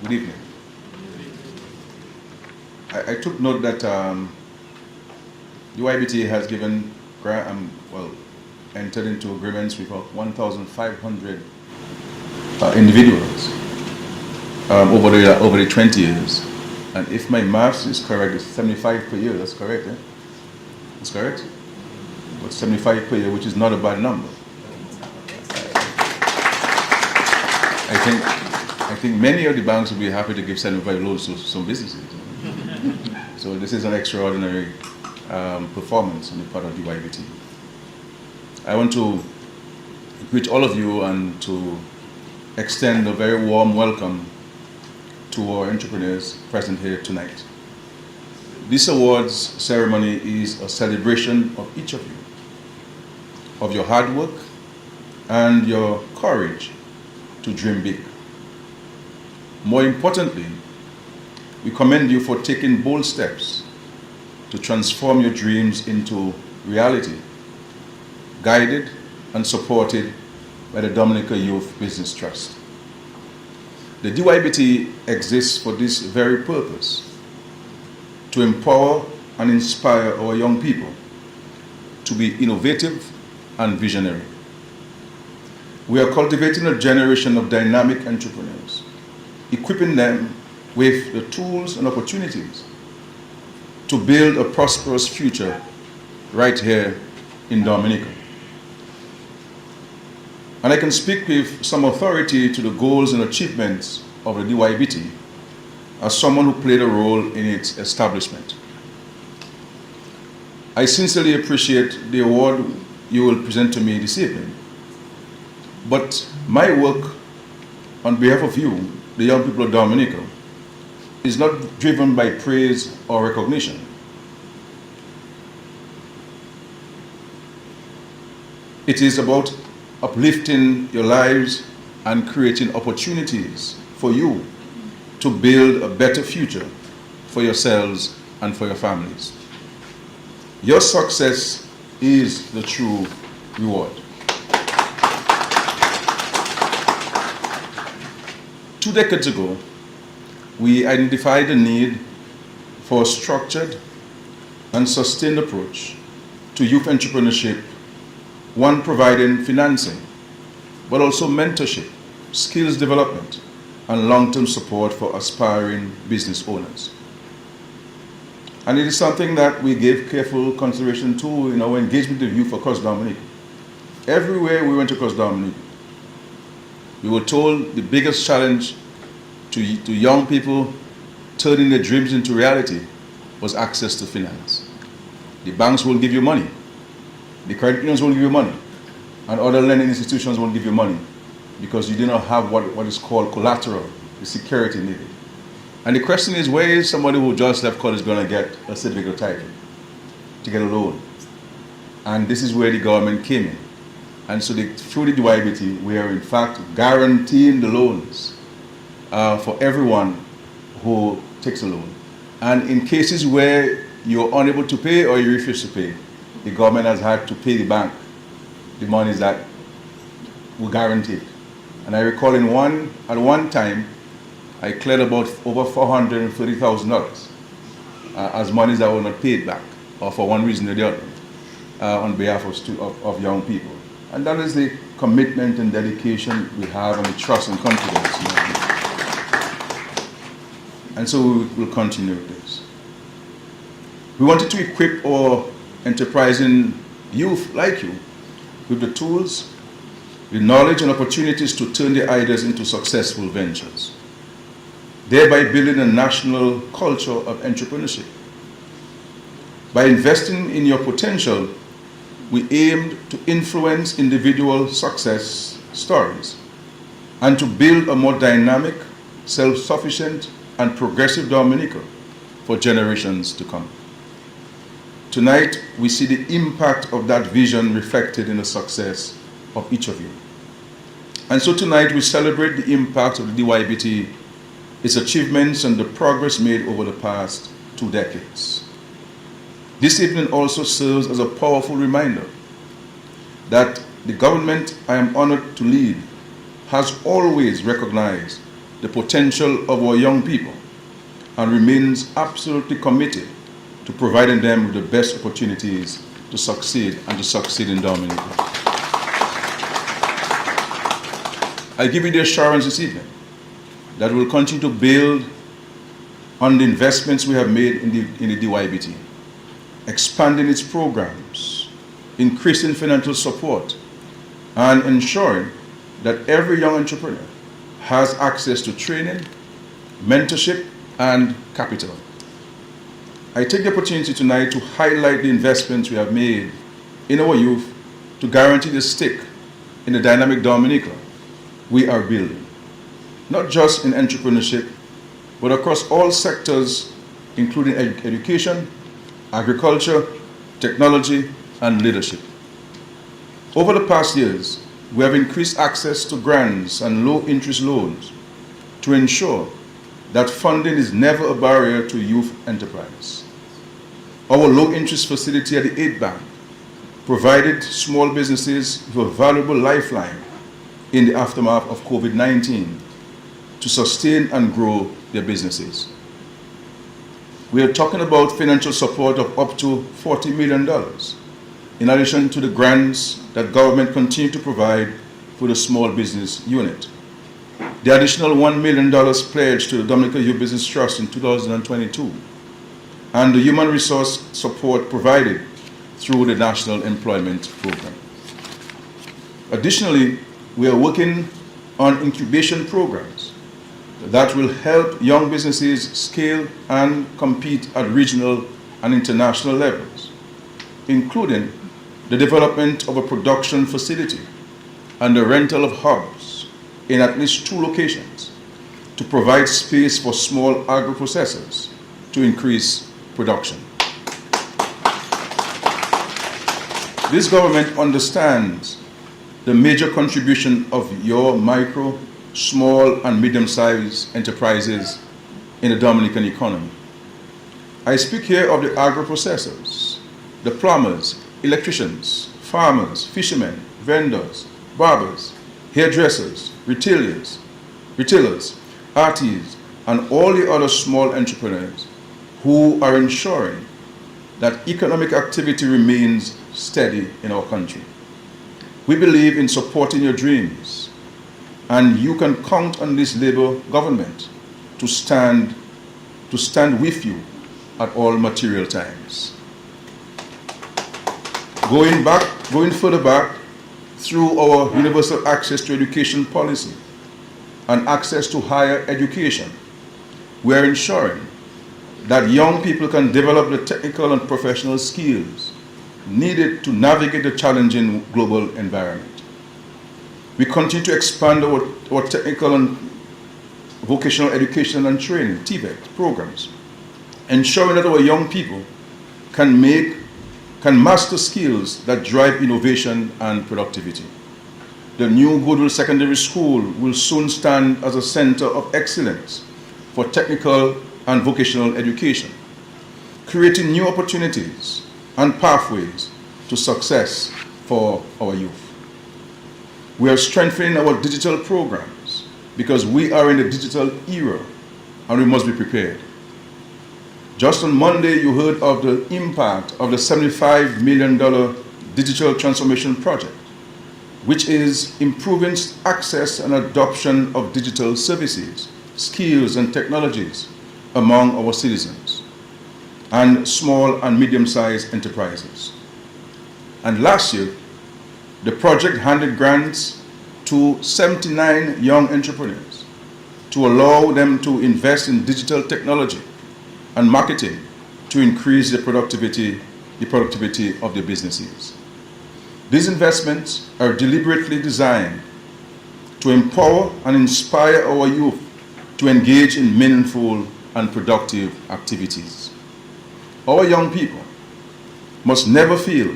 good evening. I took note that DYBT has given, entered into agreements with 1,500 individuals over the 20 years. And if my maths is correct, it's 75 per year. That's correct, eh? That's correct? But 75 per year, which is not a bad number. I think many of the banks will be happy to give 75 loans to some businesses. So this is an extraordinary performance on the part of DYBT. I want to greet all of you and to extend a very warm welcome to our entrepreneurs present here tonight. This awards ceremony is a celebration of each of you, of your hard work and your courage to dream big. More importantly, we commend you for taking bold steps to transform your dreams into reality, guided and supported by the Dominica Youth Business Trust. The DYBT exists for this very purpose, to empower and inspire our young people to be innovative and visionary. We are cultivating a generation of dynamic entrepreneurs, equipping them with the tools and opportunities to build a prosperous future right here in Dominica. And I can speak with some authority to the goals and achievements of the DYBT as someone who played a role in its establishment. I sincerely appreciate the award you will present to me this evening. But my work on behalf of you, the young people of Dominica, is not driven by praise or recognition. It is about uplifting your lives and creating opportunities for you to build a better future for yourselves and for your families. Your success is the true reward. 2 decades ago, we identified the need for a structured and sustained approach to youth entrepreneurship, one providing financing, but also mentorship, skills development, and long-term support for aspiring business owners. And it is something that we gave careful consideration to in our engagement with youth across Dominica. Everywhere we went across Dominica, we were told the biggest challenge to young people turning their dreams into reality was access to finance. The banks won't give you money. The credit unions won't give you money. And other lending institutions won't give you money because you do not have what is called collateral, the security needed. And the question is, where is somebody who just left college going to get a certificate of title to get a loan? And this is where the government came in. And so through the DYBT, we are in fact guaranteeing the loans for everyone who takes a loan. And in cases where you're unable to pay or you refuse to pay, the government has had to pay the bank the monies that were guaranteed. And I recall at one time, I cleared about over $430,000 as monies that were not paid back, or for one reason or the other, on behalf of young people. And that is the commitment and dedication we have and the trust and confidence. And so we will continue with this. We wanted to equip our enterprising youth like you with the tools the knowledge and opportunities to turn their ideas into successful ventures, thereby building a national culture of entrepreneurship. By investing in your potential, we aim to influence individual success stories and to build a more dynamic, self-sufficient, and progressive Dominica for generations to come. Tonight, we see the impact of that vision reflected in the success of each of you. And so tonight, we celebrate the impact of the DYBT, its achievements, and the progress made over the past 2 decades. This evening also serves as a powerful reminder that the government I am honored to lead has always recognized the potential of our young people and remains absolutely committed to providing them with the best opportunities to succeed and to succeed in Dominica. I give you the assurance this evening that we will continue to build on the investments we have made in the DYBT, expanding its programs, increasing financial support, and ensuring that every young entrepreneur has access to training, mentorship, and capital. I take the opportunity tonight to highlight the investments we have made in our youth to guarantee the stake in the dynamic Dominica we are building, not just in entrepreneurship, but across all sectors, including education, agriculture, technology, and leadership. Over the past years, we have increased access to grants and low-interest loans to ensure that funding is never a barrier to youth enterprise. Our low-interest facility at the 8th Bank provided small businesses with a valuable lifeline in the aftermath of COVID-19 to sustain and grow their businesses. We are talking about financial support of up to $40 million, in addition to the grants that government continue to provide for the small business unit. The additional $1 million pledged to the Dominica Youth Business Trust in 2022, and the human resource support provided through the National Employment Program. Additionally, we are working on incubation programs that will help young businesses scale and compete at regional and international levels, including the development of a production facility and the rental of hubs in at least 2 locations to provide space for small agro-processors to increase production. This government understands the major contribution of your micro, small, and medium-sized enterprises in the Dominican economy. I speak here of the agro-processors, the plumbers, electricians, farmers, fishermen, vendors, barbers, hairdressers, retailers, artisans, and all the other small entrepreneurs who are ensuring that economic activity remains steady in our country. We believe in supporting your dreams, and you can count on this Labour government to stand with you at all material times. Going further back, through our universal access to education policy and access to higher education, we are ensuring that young people can develop the technical and professional skills needed to navigate the challenging global environment. We continue to expand our technical and vocational education and training, TVET, programs, ensuring that our young people can master skills that drive innovation and productivity. The new Goodwill Secondary School will soon stand as a center of excellence for technical and vocational education, creating new opportunities and pathways to success for our youth. We are strengthening our digital programs because we are in the digital era and we must be prepared. Just on Monday, you heard of the impact of the $75 million digital transformation project, which is improving access and adoption of digital services, skills, and technologies among our citizens and small and medium-sized enterprises. And last year, the project handed grants to 79 young entrepreneurs to allow them to invest in digital technology and marketing to increase the productivity of their businesses. These investments are deliberately designed to empower and inspire our youth to engage in meaningful and productive activities. Our young people must never feel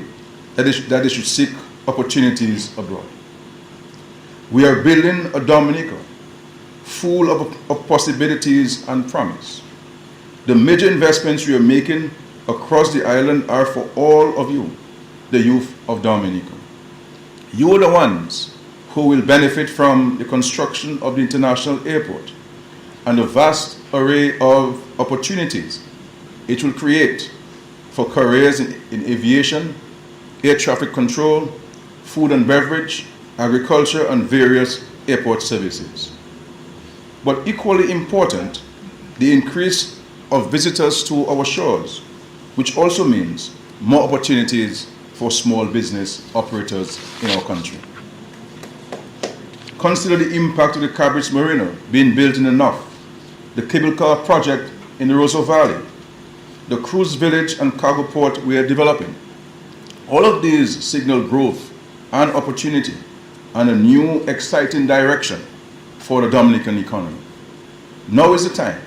that they should seek opportunities abroad. We are building a Dominica full of possibilities and promise. The major investments we are making across the island are for all of you, the youth of Dominica. You are the ones who will benefit from the construction of the international airport and the vast array of opportunities it will create for careers in aviation, air traffic control, food and beverage, agriculture, and various airport services. But equally important, the increase of visitors to our shores, which also means more opportunities for small business operators in our country. Consider the impact of the Cabrit's Marina being built in the north, the cable car project in the Roseau Valley, the cruise village and cargo port we are developing. All of these signal growth and opportunity and a new exciting direction for the Dominican economy. Now is the time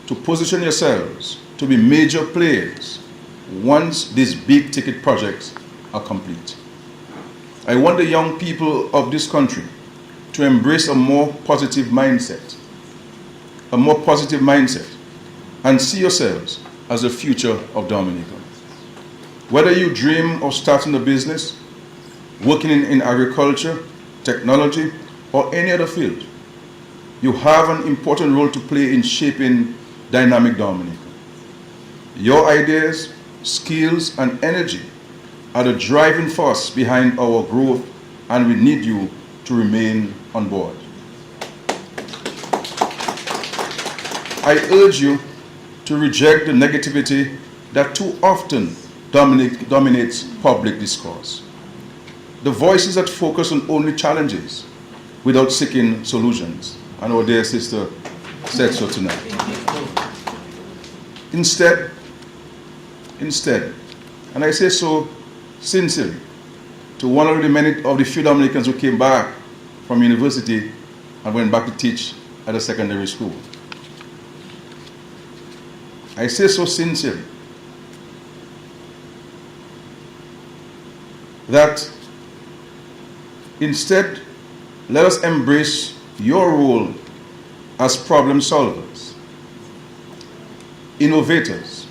to position yourselves to be major players once these big ticket projects are complete. I want the young people of this country to embrace a more positive mindset, and see yourselves as the future of Dominica. Whether you dream of starting a business, working in agriculture, technology, or any other field, you have an important role to play in shaping dynamic Dominica. Your ideas, skills, and energy are the driving force behind our growth, and we need you to remain on board. I urge you to reject the negativity that too often dominates public discourse. The voices that focus on only challenges without seeking solutions. And our dear sister said so tonight. Instead, and I say so sincerely, to one of the few Dominicans who came back from university and went back to teach at a secondary school. I say so sincerely that instead, let us embrace your role as problem solvers, innovators,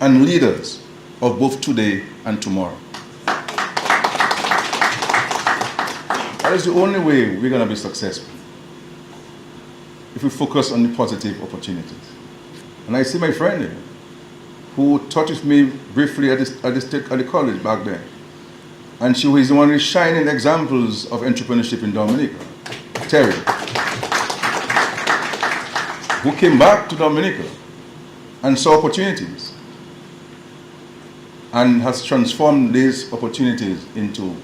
and leaders of both today and tomorrow. That is the only way we're going to be successful, if we focus on the positive opportunities. And I see my friend here, who taught with me briefly at the college back then. And she was one of the shining examples of entrepreneurship in Dominica, Terry, who came back to Dominica and saw opportunities and has transformed these opportunities into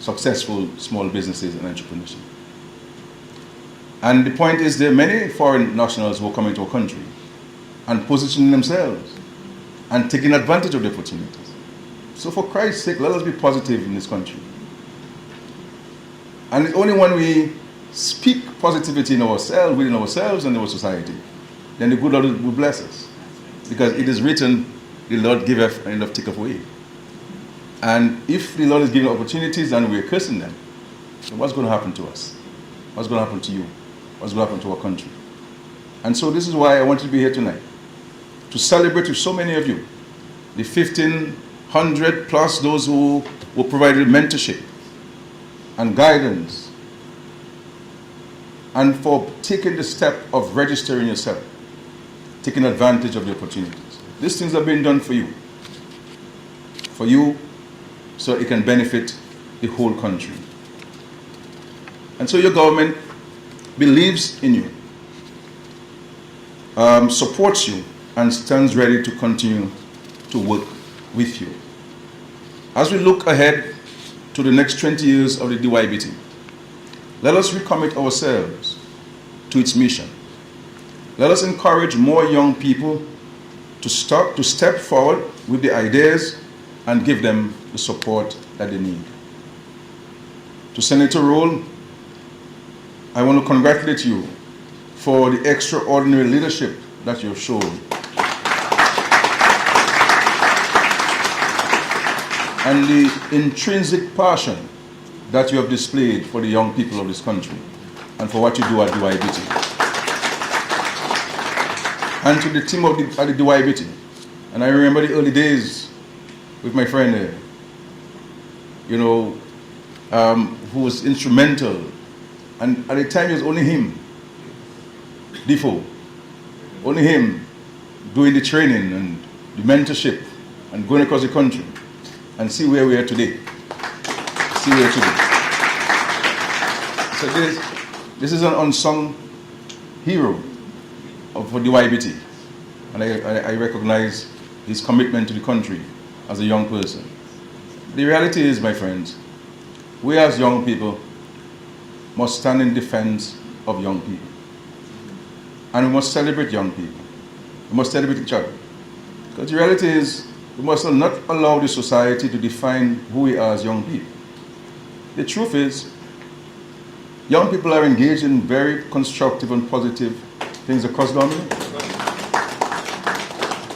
successful small businesses and entrepreneurship. And the point is, there are many foreign nationals who are coming to our country and positioning themselves and taking advantage of the opportunities. So for Christ's sake, let us be positive in this country. And it's only when we speak positivity in ourselves, within ourselves and our society, then the good Lord will bless us. Because it is written, the Lord giveth and the Lord taketh away. And if the Lord is giving opportunities and we're cursing them, then what's going to happen to us? What's going to happen to you? What's going to happen to our country? And so this is why I wanted to be here tonight, to celebrate with so many of you, the 1,500 plus those who were provided mentorship and guidance, and for taking the step of registering yourself, taking advantage of the opportunities. These things are being done for you, so it can benefit the whole country. And so your government believes in you, supports you, and stands ready to continue to work with you. As we look ahead to the next 20 years of the DYBT, let us recommit ourselves to its mission. Let us encourage more young people to step forward with the ideas and give them the support that they need. To Senator Roll, I want to congratulate you for the extraordinary leadership that you've shown and the intrinsic passion that you have displayed for the young people of this country and for what you do at DYBT. And to the team at the DYBT. And I remember the early days with my friend there, who was instrumental. And at the time, it was only him, Defoe, only him doing the training and the mentorship and going across the country. And see where we are today. See where today. So this is an unsung hero for DYBT. And I recognize his commitment to the country as a young person. The reality is, my friends, we as young people must stand in defense of young people. And we must celebrate young people. We must celebrate each other. Because the reality is, we must not allow the society to define who we are as young people. The truth is, young people are engaged in very constructive and positive things across Dominica.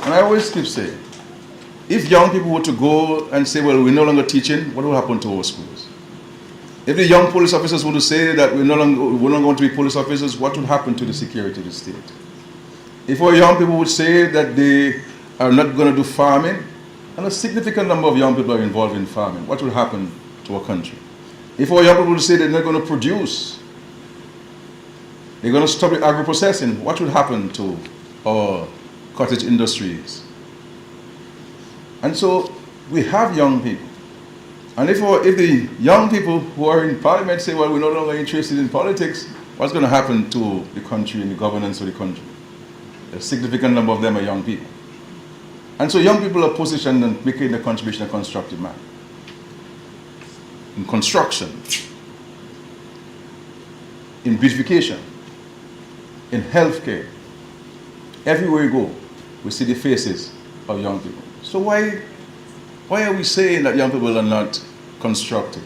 And I always keep saying, if young people were to go and say, well, we're no longer teaching, what will happen to our schools? If the young police officers were to say that we're no longer going to be police officers, what would happen to the security of the state? If our young people would say that they are not going to do farming, and a significant number of young people are involved in farming, what will happen to our country? If our young people would say they're not going to produce, they're going to stop the agro-processing, what will happen to our cottage industries? And so we have young people. And if the young people who are in parliament say, well, we're no longer interested in politics, what's going to happen to the country and the governance of the country? A significant number of them are young people. And so young people are positioned and making a contribution in a constructive manner. In construction, in beautification, in healthcare, everywhere we go, we see the faces of young people. So why are we saying that young people are not constructive?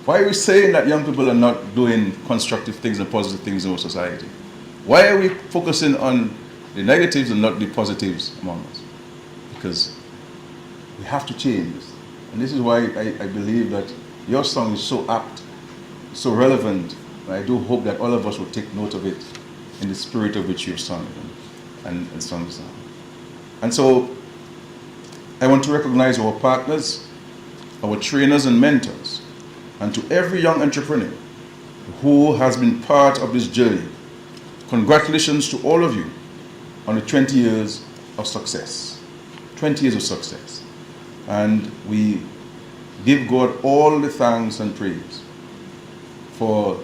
Why are we saying that young people are not doing constructive things and positive things in our society? Why are we focusing on the negatives and not the positives among us? Because we have to change this. And this is why I believe that your song is so apt, so relevant, and I do hope that all of us will take note of it in the spirit of which you've sung it and sung the song. And so I want to recognize our partners, our trainers and mentors, and to every young entrepreneur who has been part of this journey. Congratulations to all of you on the 20 years of success. 20 years of success. And we give God all the thanks and praise for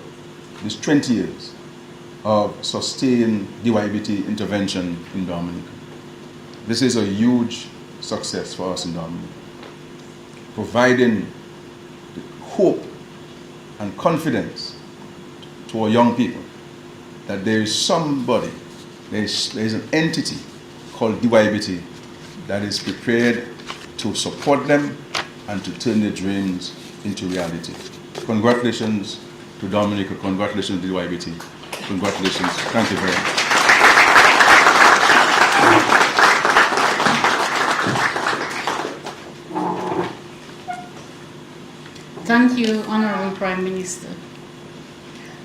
this 20 years of sustained DYBT intervention in Dominica. This is a huge success for us in Dominica, providing hope and confidence to our young people that there is somebody, there is an entity called DYBT that is prepared to support them and to turn their dreams into reality. Congratulations to Dominica, congratulations to DYBT, congratulations, thank you very much. Thank you, Honorable Prime Minister.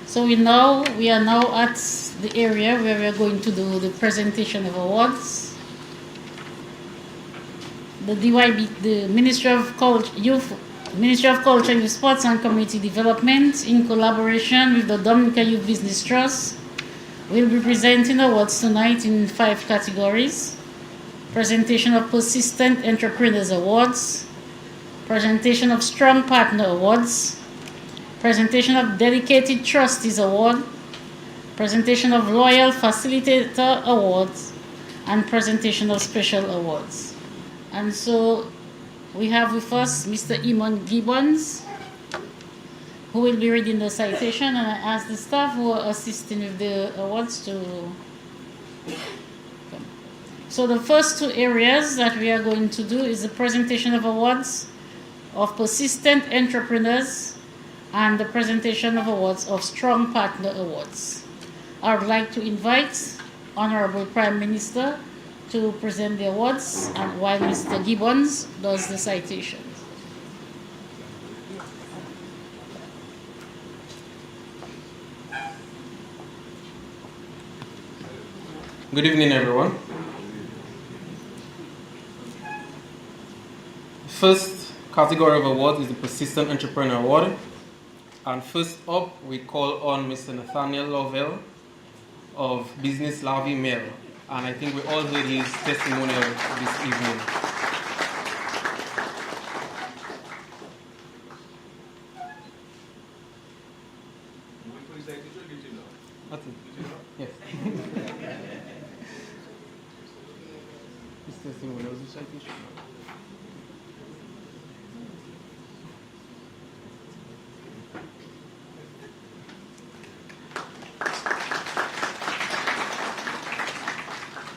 So we are now at the area where we are going to do the presentation of awards. The DYBT, the Ministry of Culture, Youth Sports and Community Development, in collaboration with the Dominica Youth Business Trust, will be presenting awards tonight in 5 categories: presentation of Persistent Entrepreneurs Awards, presentation of Strong Partner Awards, presentation of Dedicated Trustees Award, presentation of Loyal Facilitator Awards, and presentation of Special Awards. And so we have with us Mr. Eamon Gibbons. who will be reading the citation, and I ask the staff who are assisting with the awards to come. So the first two areas that we are going to do is the presentation of awards of persistent entrepreneurs and the presentation of awards of strong partner awards. I would like to invite Honorable Prime Minister to present the awards, and while Mr. Gibbons does the citations. Good evening, everyone. First category of award is the Persistent Entrepreneur Award. And first up, we call on Mr. Nathaniel Lovell of Business Lavi Mail. And I think we all heard his testimonial this evening. Yes. His testimonial is a citation.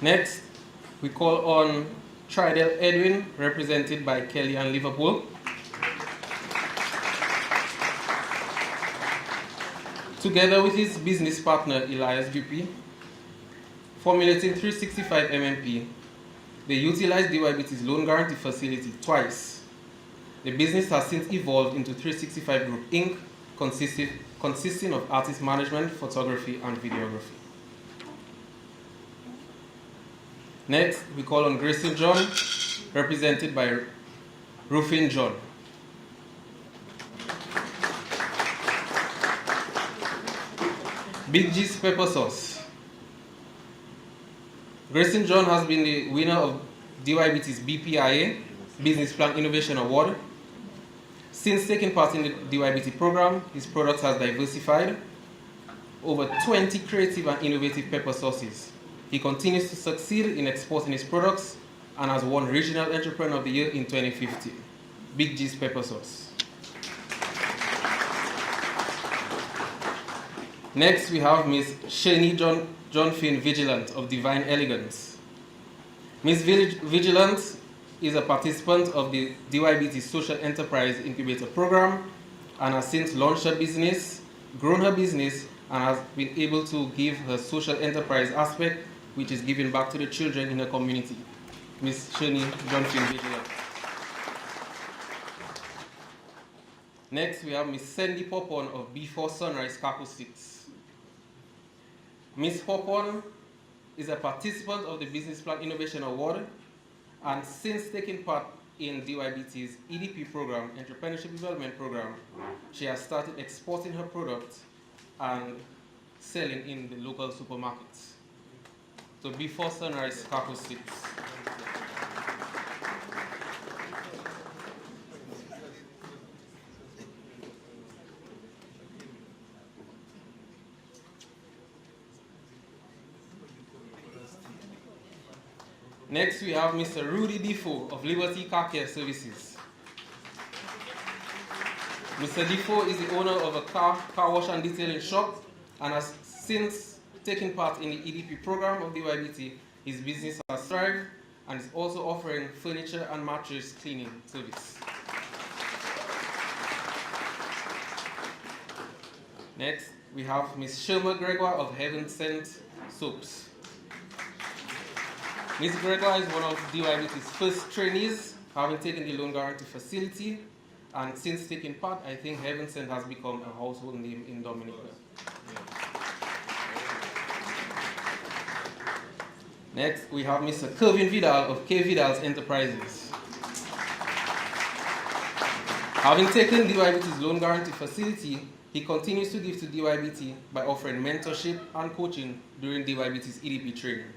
Next, we call on Tridel Edwin, represented by Kelly and Liverpool. Together with his business partner Elias Dupuy, formulating 365 MMP, they utilized DYBT's loan guarantee facility twice. The business has since evolved into 365 Group Inc., consisting of artist management, photography, and videography. Next, we call on Grayson John, represented by Rufin John. Big G's Pepper Sauce. Grayson John has been the winner of DYBT's BPIA, Business Plan Innovation Award. Since taking part in the DYBT program, his products have diversified over 20 creative and innovative pepper sauces. He continues to succeed in exporting his products and has won Regional Entrepreneur of the Year in 2015. Big G's Pepper Sauce. Next, we have Miss Shani John Finn Vigilant of Divine Elegance. Miss Vigilant is a participant of the DYBT Social Enterprise Incubator Program and has since launched her business, grown her business, and has been able to give her social enterprise aspect, which is giving back to the children in her community. Miss Shani John Finn Vigilant. Next, we have Miss Sandy Popon of Before Sunrise Kaku 6. Ms. Popon is a participant of the Business Plan Innovation Award, and since taking part in DYBT's EDP program, Entrepreneurship Development Program, she has started exporting her products and selling in the local supermarkets. So Before Sunrise Kaku 6. Next, we have Mr. Rudy Defoe of Liberty Car Care Services. Mr. Defoe is the owner of a car wash and detailing shop and has since taken part in the EDP program of DYBT. His business has thrived and is also offering furniture and mattress cleaning service. Next, we have Ms. Sherma Gregoire of Heaven Sent Soaps. Ms. Gregoire is one of DYBT's first trainees, having taken the loan guarantee facility, and since taking part, I think Heaven Sent has become a household name in Dominica. Next, we have Mr. Kervin Vidal of K. Vidal's Enterprises. Having taken DYBT's loan guarantee facility, he continues to give to DYBT by offering mentorship and coaching during DYBT's EDP training.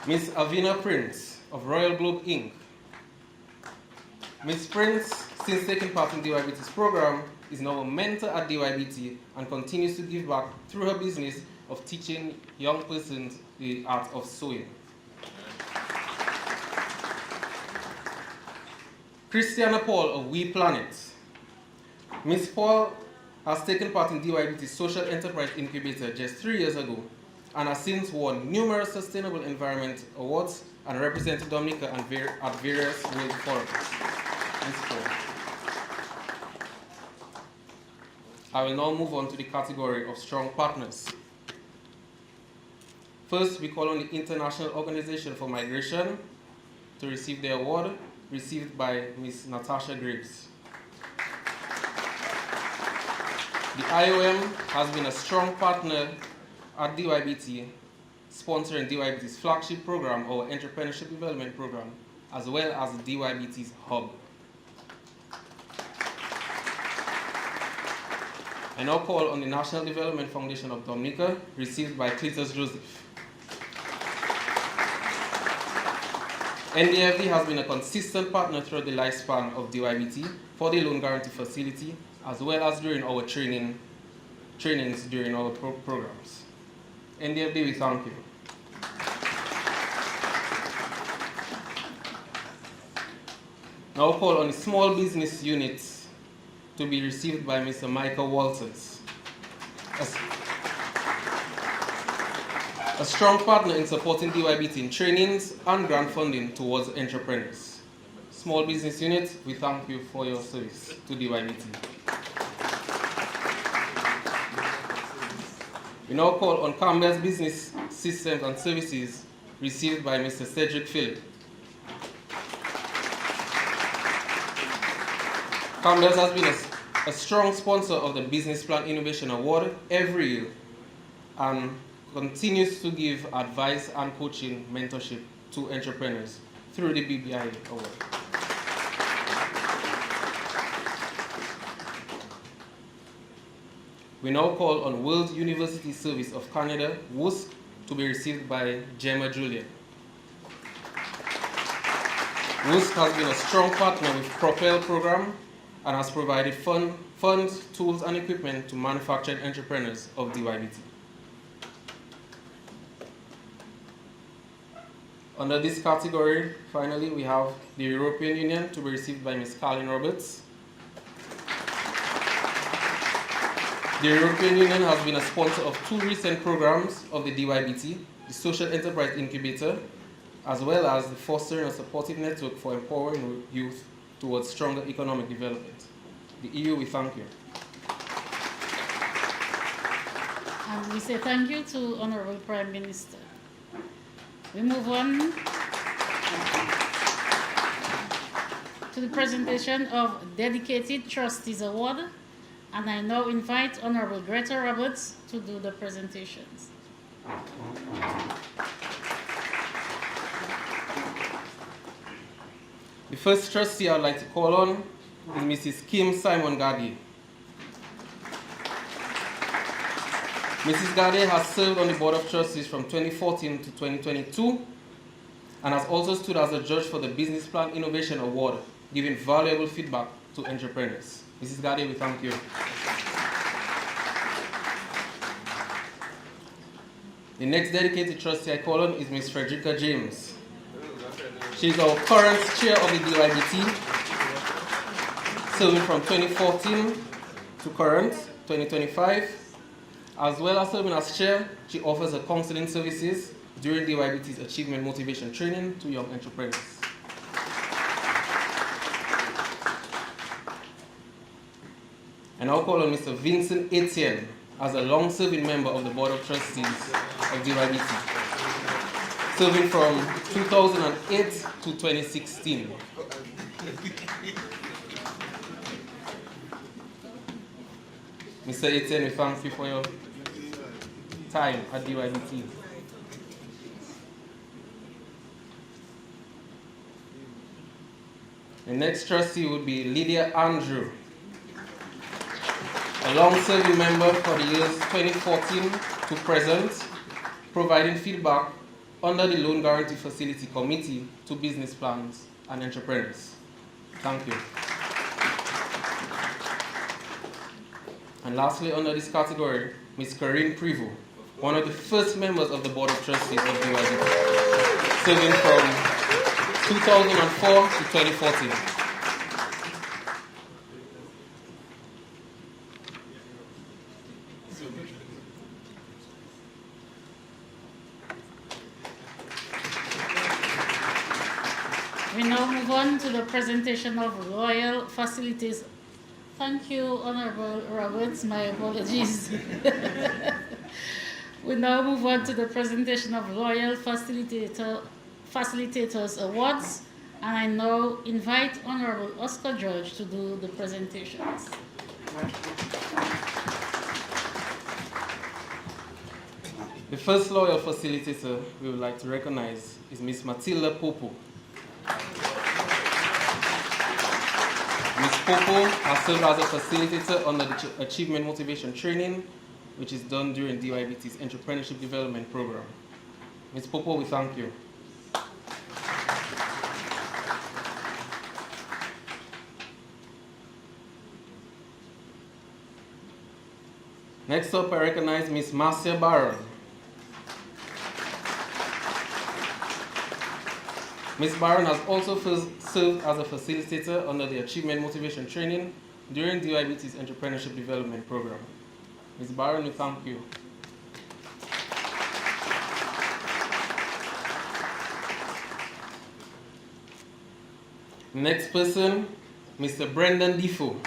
Ms. Avina Prince of Royal Globe Inc. Ms. Prince, since taking part in DYBT's program, is now a mentor at DYBT and continues to give back through her business of teaching young persons the art of sewing. Christiana Paul of We Planet. Ms. Paul has taken part in DYBT's Social Enterprise Incubator just 3 years ago and has since won numerous Sustainable Environment Awards and represented Dominica at various world forums. Ms. Paul. I will now move on to the category of strong partners. First, we call on the International Organization for Migration to receive the award received by Ms. Natasha Graves. The IOM has been a strong partner at DYBT, sponsoring DYBT's flagship program, our Entrepreneurship Development Program, as well as DYBT's Hub. I now call on the National Development Foundation of Dominica, received by Cletus Joseph. NDFD has been a consistent partner throughout the lifespan of DYBT for the loan guarantee facility, as well as during our trainings during our programs. NDFD, we thank you. Now call on the small business units to be received by Mr. Michael Walters. A strong partner in supporting DYBT in trainings and grant funding towards entrepreneurs. Small business unit, we thank you for your service to DYBT. We now call on Campbell's Business Systems and Services, received by Mr. Cedric Phillip. Campbell's has been a strong sponsor of the Business Plan Innovation Award every year and continues to give advice and coaching mentorship to entrepreneurs through the BBI Award. We now call on World University Service of Canada, WUSC, to be received by Gemma Julian. WUSC has been a strong partner with Propel program and has provided funds, tools, and equipment to manufacturing entrepreneurs of DYBT. Under this category, finally, we have the European Union to be received by Ms. Colleen Roberts. The European Union has been a sponsor of 2 recent programs of the DYBT, the Social Enterprise Incubator, as well as the Fostering a Supportive Network for Empowering Youth towards Stronger Economic Development. The EU, we thank you. And we say thank you to Honorable Prime Minister. We move on to the presentation of Dedicated Trustees Award, and I now invite Honorable Greta Roberts to do the presentations. The first trustee I'd like to call on is Mrs. Kim Simon Gadi. Mrs. Gade has served on the Board of Trustees from 2014 to 2022 and has also stood as a judge for the Business Plan Innovation Award, giving valuable feedback to entrepreneurs. Mrs. Gade, we thank you. The next dedicated trustee I call on is Ms. Frederica James. She is our current chair of the DYBT, serving from 2014 to current, 2025. As well as serving as chair, she offers her counseling services during DYBT's Achievement Motivation Training to young entrepreneurs. I now call on Mr. Vincent Etienne as a long-serving member of the Board of Trustees of DYBT, serving from 2008 to 2016. Mr. Etienne, we thank you for your time at DYBT. The next trustee would be Lydia Andrew, a long-serving member for the years 2014 to present, providing feedback under the Loan Guarantee Facility Committee to business plans and entrepreneurs. Thank you. And lastly, under this category, Ms. Corinne Prevost, one of the first members of the Board of Trustees of DYBT, serving from 2004 to 2014. We now move on to the presentation of royal facilities. Thank you, Honorable Roberts. My apologies. We now move on to the presentation of Royal Facilitators Awards, and I now invite Honorable Oscar George to do the presentations. The first loyal facilitator we would like to recognize is Ms. Matilda Popo. Ms. Popo has served as a facilitator under the Achievement Motivation Training, which is done during DYBT's Entrepreneurship Development Program. Ms. Popo, we thank you. Next up, I recognize Ms. Marcia Barron. Ms. Barron has also served as a facilitator under the Achievement Motivation Training during DYBT's Entrepreneurship Development Program. Ms. Barron, we thank you. Next person, Mr. Brendan Defoe.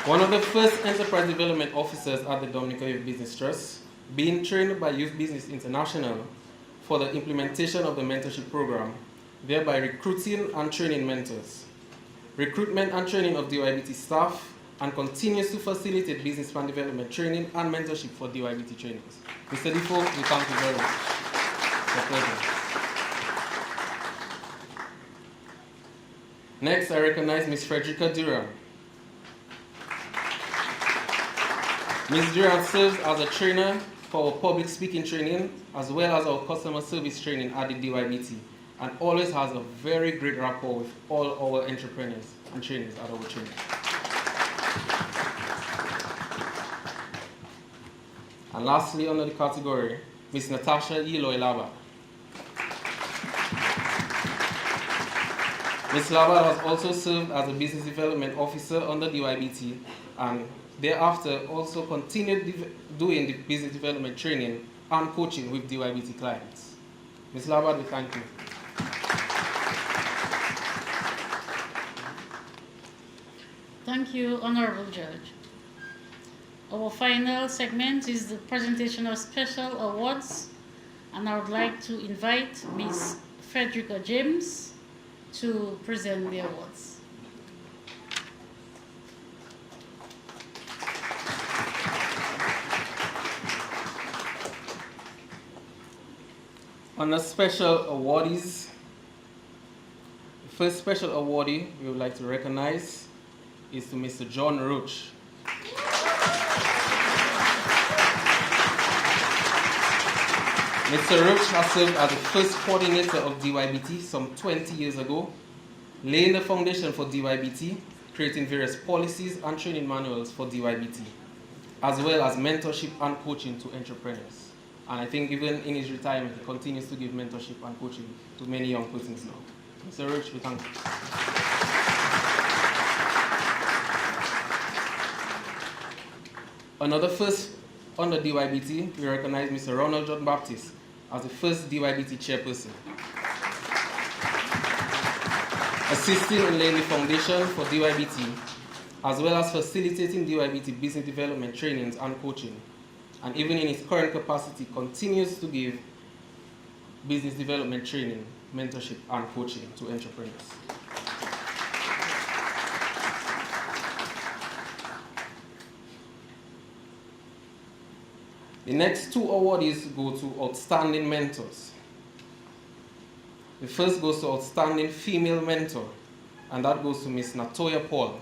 One of the first enterprise development officers at the Dominica Youth Business Trust, being trained by Youth Business International for the implementation of the mentorship program, thereby recruiting and training mentors, recruitment and training of DYBT staff, and continues to facilitate business plan development training and mentorship for DYBT trainings. Mr. Defoe, we thank you very much. It's a pleasure. Next, I recognize Ms. Frederica Durham. Ms. Durham serves as a trainer for our public speaking training as well as our customer service training at the DYBT, and always has a very great rapport with all our entrepreneurs and trainers at our training. And lastly, under the category, Ms. Natasha Eloy Laba. Ms. Laba has also served as a business development officer under DYBT, and thereafter also continued doing the business development training and coaching with DYBT clients. Ms. Laba, we thank you. Thank you, Honorable Judge. Our final segment is the presentation of special awards, and I would like to invite Ms. Frederica James to present the awards. On the special awardees, the first special awardee we would like to recognize is to Mr. John Roach. Mr. Roach has served as the first coordinator of DYBT some 20 years ago, laying the foundation for DYBT, creating various policies and training manuals for DYBT, as well as mentorship and coaching to entrepreneurs. And I think even in his retirement, he continues to give mentorship and coaching to many young persons now. Mr. Roach, we thank you. Another first under DYBT, we recognize Mr. Ronald John Baptist as the first DYBT chairperson, assisting in laying the foundation for DYBT, as well as facilitating DYBT business development trainings and coaching, and even in his current capacity continues to give business development training, mentorship, and coaching to entrepreneurs. The next two awardees go to Outstanding Mentors. The first goes to Outstanding Female Mentor, and that goes to Ms. Natoya Paul.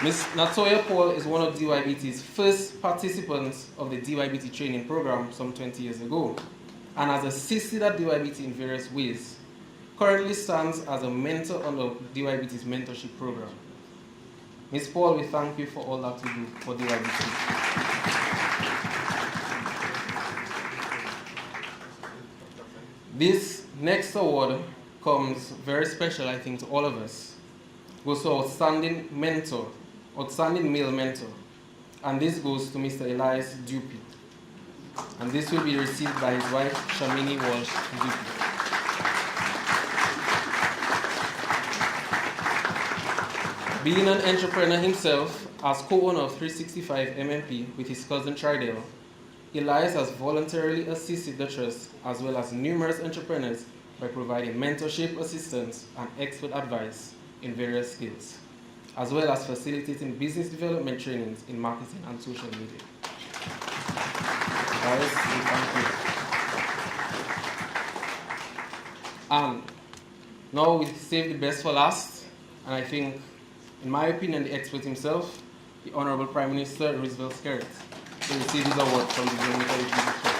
Ms. Natoya Paul is one of DYBT's first participants of the DYBT training program some 20 years ago, and has assisted at DYBT in various ways. Currently stands as a mentor under DYBT's mentorship program. Ms. Paul, we thank you for all that you do for DYBT. This next award comes very special, I think, to all of us. Goes to Outstanding Mentor, Outstanding Male Mentor. and this goes to Mr. Elias Dupuy. And this will be received by his wife, Shamini Walsh Dupuy. Being an entrepreneur himself, as co-owner of 365 MMP with his cousin Tridell, Elias has voluntarily assisted the trust as well as numerous entrepreneurs by providing mentorship, assistance, and expert advice in various skills, as well as facilitating business development trainings in marketing and social media. Elias, we thank you. And now we save the best for last, and I think, in my opinion, the expert himself, the Honorable Prime Minister Roosevelt Skerrit, to receive his award from the Dominica Youth Business Trust.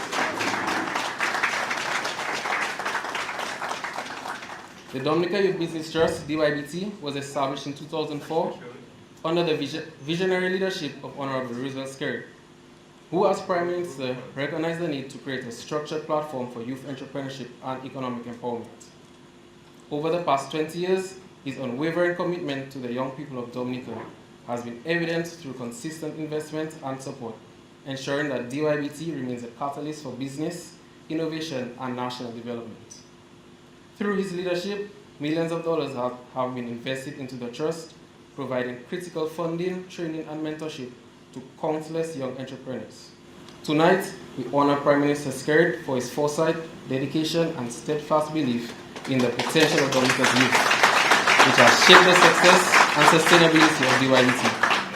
The Dominica Youth Business Trust, DYBT, was established in 2004 under the visionary leadership of Honorable Roosevelt Skerrit, who as Prime Minister recognized the need to create a structured platform for youth entrepreneurship and economic empowerment. Over the past 20 years, his unwavering commitment to the young people of Dominica has been evident through consistent investment and support, ensuring that DYBT remains a catalyst for business, innovation, and national development. Through his leadership, millions of dollars have been invested into the trust, providing critical funding, training, and mentorship to countless young entrepreneurs. Tonight, we honor Prime Minister Skerrit for his foresight, dedication, and steadfast belief in the potential of Dominica's youth, which has shaped the success and sustainability of DYBT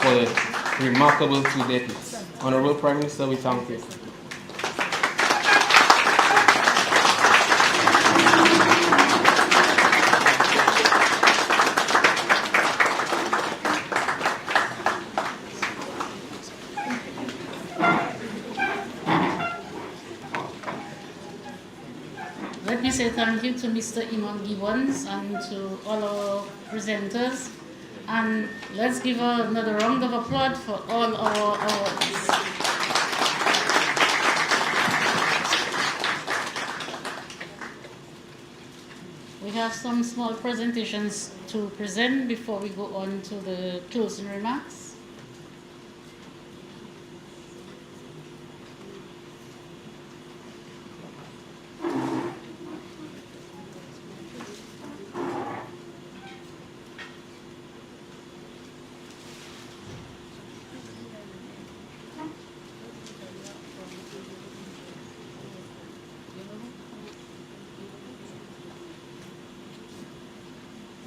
for the remarkable 2 decades. Honorable Prime Minister, we thank you. Let me say thank you to Mr. Iman Gibbons and to all our presenters. And let's give another round of applause for all our awards. We have some small presentations to present before we go on to the closing remarks.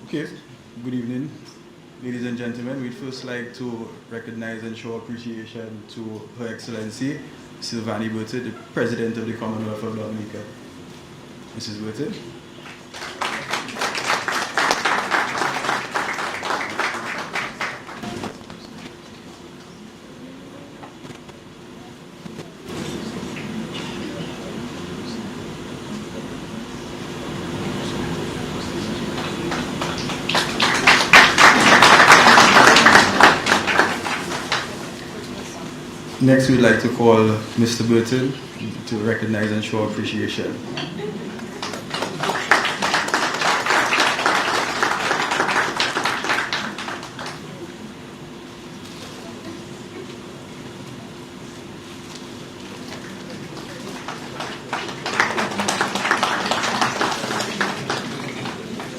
Okay, good evening, ladies and gentlemen. We'd first like to recognize and show appreciation to Her Excellency Sylvanie Berthe, the President of the Commonwealth of Dominica. Mrs. Berthe. Next, we'd like to call Mr. Burton to recognize and show appreciation.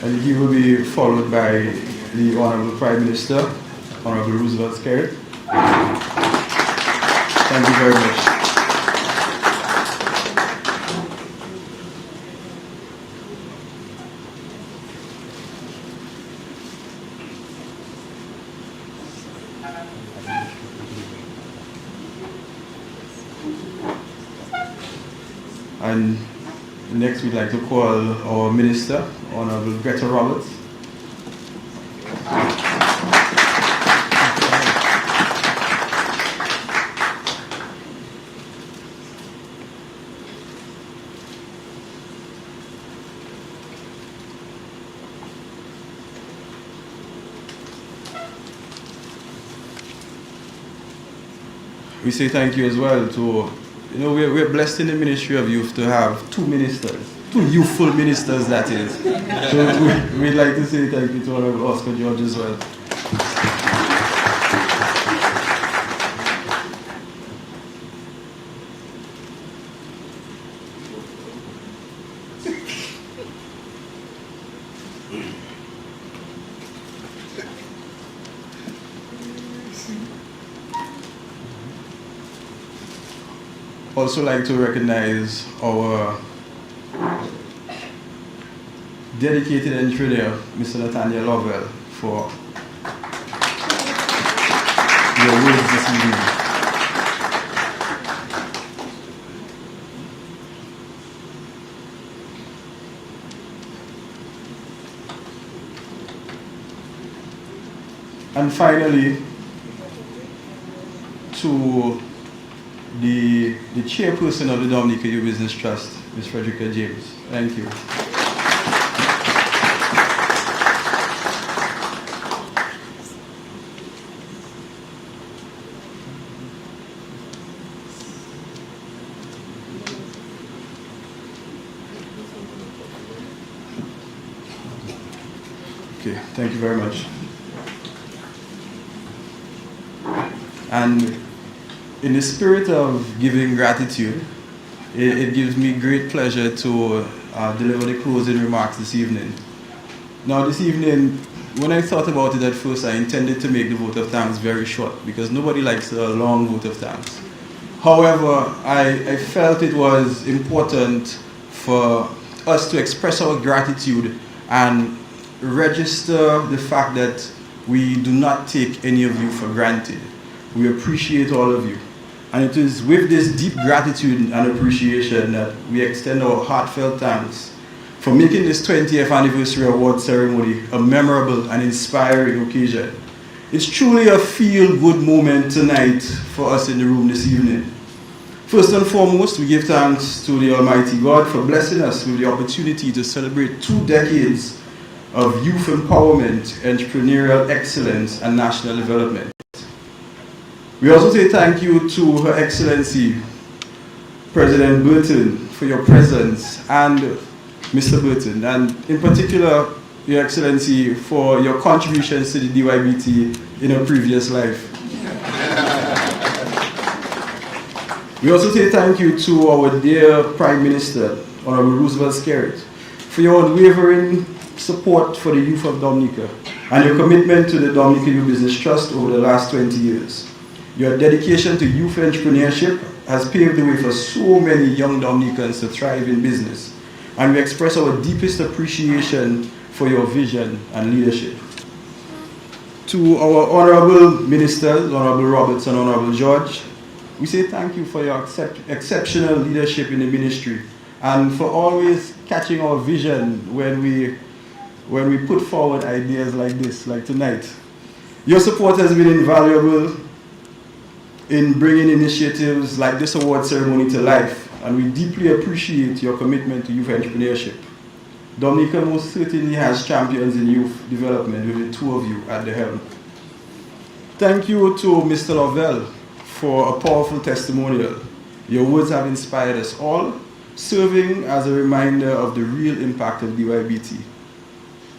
And he will be followed by the Honorable Prime Minister, Honorable Roosevelt Skerrit. Thank you very much. And next we'd like to call our Minister, Honorable Greta Roberts. We say thank you as well to, we're blessed in the Ministry of Youth to have 2 ministers, 2 youthful ministers, that is. So we'd like to say thank you to Honorable Oscar George as well. also like to recognize our dedicated entrepreneur, Mr. Nathaniel Lovell, for your words this evening. And finally, to the chairperson of the Dominica Youth Business Trust, Ms. Frederica James. Thank you. Okay, thank you very much. And in the spirit of giving gratitude, it gives me great pleasure to deliver the closing remarks this evening. Now this evening, when I thought about it at first, I intended to make the vote of thanks very short because nobody likes a long vote of thanks. However, I felt it was important for us to express our gratitude and register the fact that we do not take any of you for granted. We appreciate all of you. And it is with this deep gratitude and appreciation that we extend our heartfelt thanks for making this 20th anniversary award ceremony a memorable and inspiring occasion. It's truly a feel-good moment tonight for us in the room this evening. First and foremost, we give thanks to the Almighty God for blessing us with the opportunity to celebrate 2 decades of youth empowerment, entrepreneurial excellence, and national development. We also say thank you to Her Excellency President Burton for your presence, and Mr. Burton, and in particular, Your Excellency, for your contributions to the DYBT in a previous life. We also say thank you to our dear Prime Minister, Honorable Roosevelt Skerrit, for your unwavering support for the youth of Dominica and your commitment to the Dominica Youth Business Trust over the last 20 years. Your dedication to youth entrepreneurship has paved the way for so many young Dominicans to thrive in business, and we express our deepest appreciation for your vision and leadership. To our honorable ministers, Honorable Roberts and Honorable George, we say thank you for your exceptional leadership in the ministry and for always catching our vision when we put forward ideas like this, like tonight. Your support has been invaluable in bringing initiatives like this award ceremony to life, and we deeply appreciate your commitment to youth entrepreneurship. Dominica most certainly has champions in youth development with the 2 of you at the helm. Thank you to Mr. Lovell for a powerful testimonial. Your words have inspired us all, serving as a reminder of the real impact of DYBT.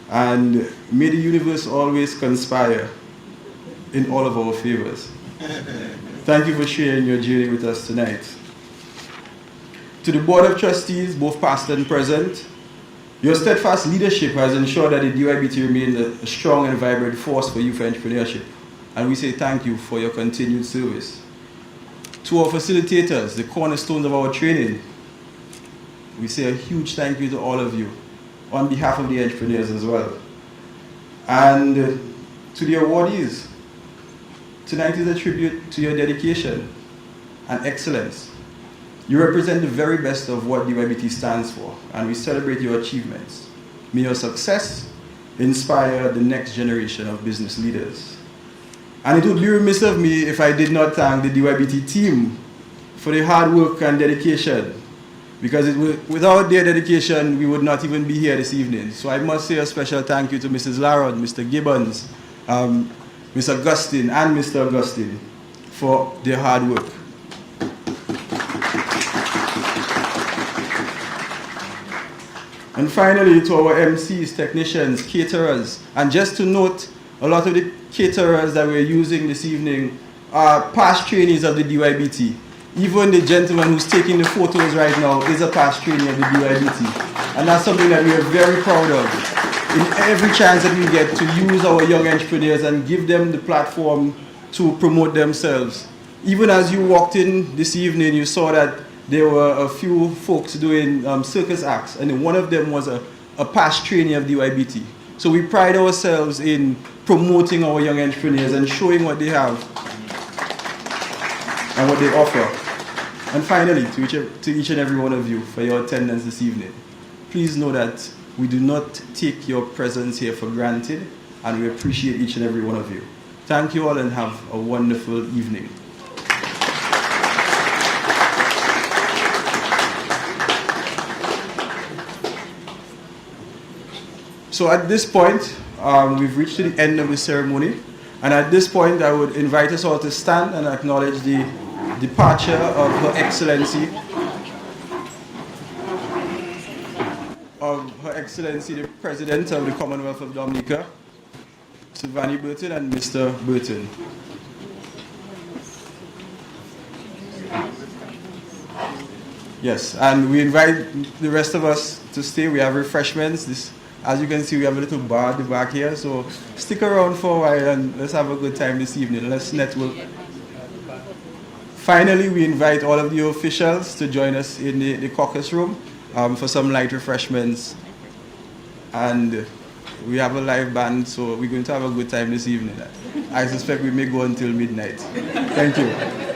And may the universe always conspire in all of our favors. Thank you for sharing your journey with us tonight. To the Board of Trustees, both past and present, your steadfast leadership has ensured that the DYBT remains a strong and vibrant force for youth entrepreneurship. And we say thank you for your continued service. To our facilitators, the cornerstones of our training, we say a huge thank you to all of you on behalf of the entrepreneurs as well. And to the awardees, tonight is a tribute to your dedication and excellence. You represent the very best of what DYBT stands for, and we celebrate your achievements. May your success inspire the next generation of business leaders. And it would be remiss of me if I did not thank the DYBT team for their hard work and dedication, because without their dedication, we would not even be here this evening. So I must say a special thank you to Mrs. Larrod, Mr. Gibbons, Ms. Augustine, and Mr. Augustine for their hard work. And finally, to our MCs, technicians, caterers, and just to note, a lot of the caterers that we're using this evening are past trainees of the DYBT. Even the gentleman who's taking the photos right now is a past trainee of the DYBT. And that's something that we are very proud of. In every chance that we get to use our young entrepreneurs and give them the platform to promote themselves. Even as you walked in this evening, you saw that there were a few folks doing circus acts, and one of them was a past trainee of DYBT. So we pride ourselves in promoting our young entrepreneurs and showing what they have and what they offer. And finally, to each and every one of you for your attendance this evening, please know that we do not take your presence here for granted, and we appreciate each and every one of you. Thank you all and have a wonderful evening. So at this point, we've reached to the end of the ceremony. And at this point, I would invite us all to stand and acknowledge the departure of Her Excellency, the President of the Commonwealth of Dominica, Sylvanie Burton and Mr. Burton. Yes, and we invite the rest of us to stay. We have refreshments. As you can see, we have a little bar at the back here, so stick around for a while and let's have a good time this evening. Let's network. Finally, we invite all of the officials to join us in the caucus room for some light refreshments. And we have a live band, so we're going to have a good time this evening. I suspect we may go until midnight. Thank you.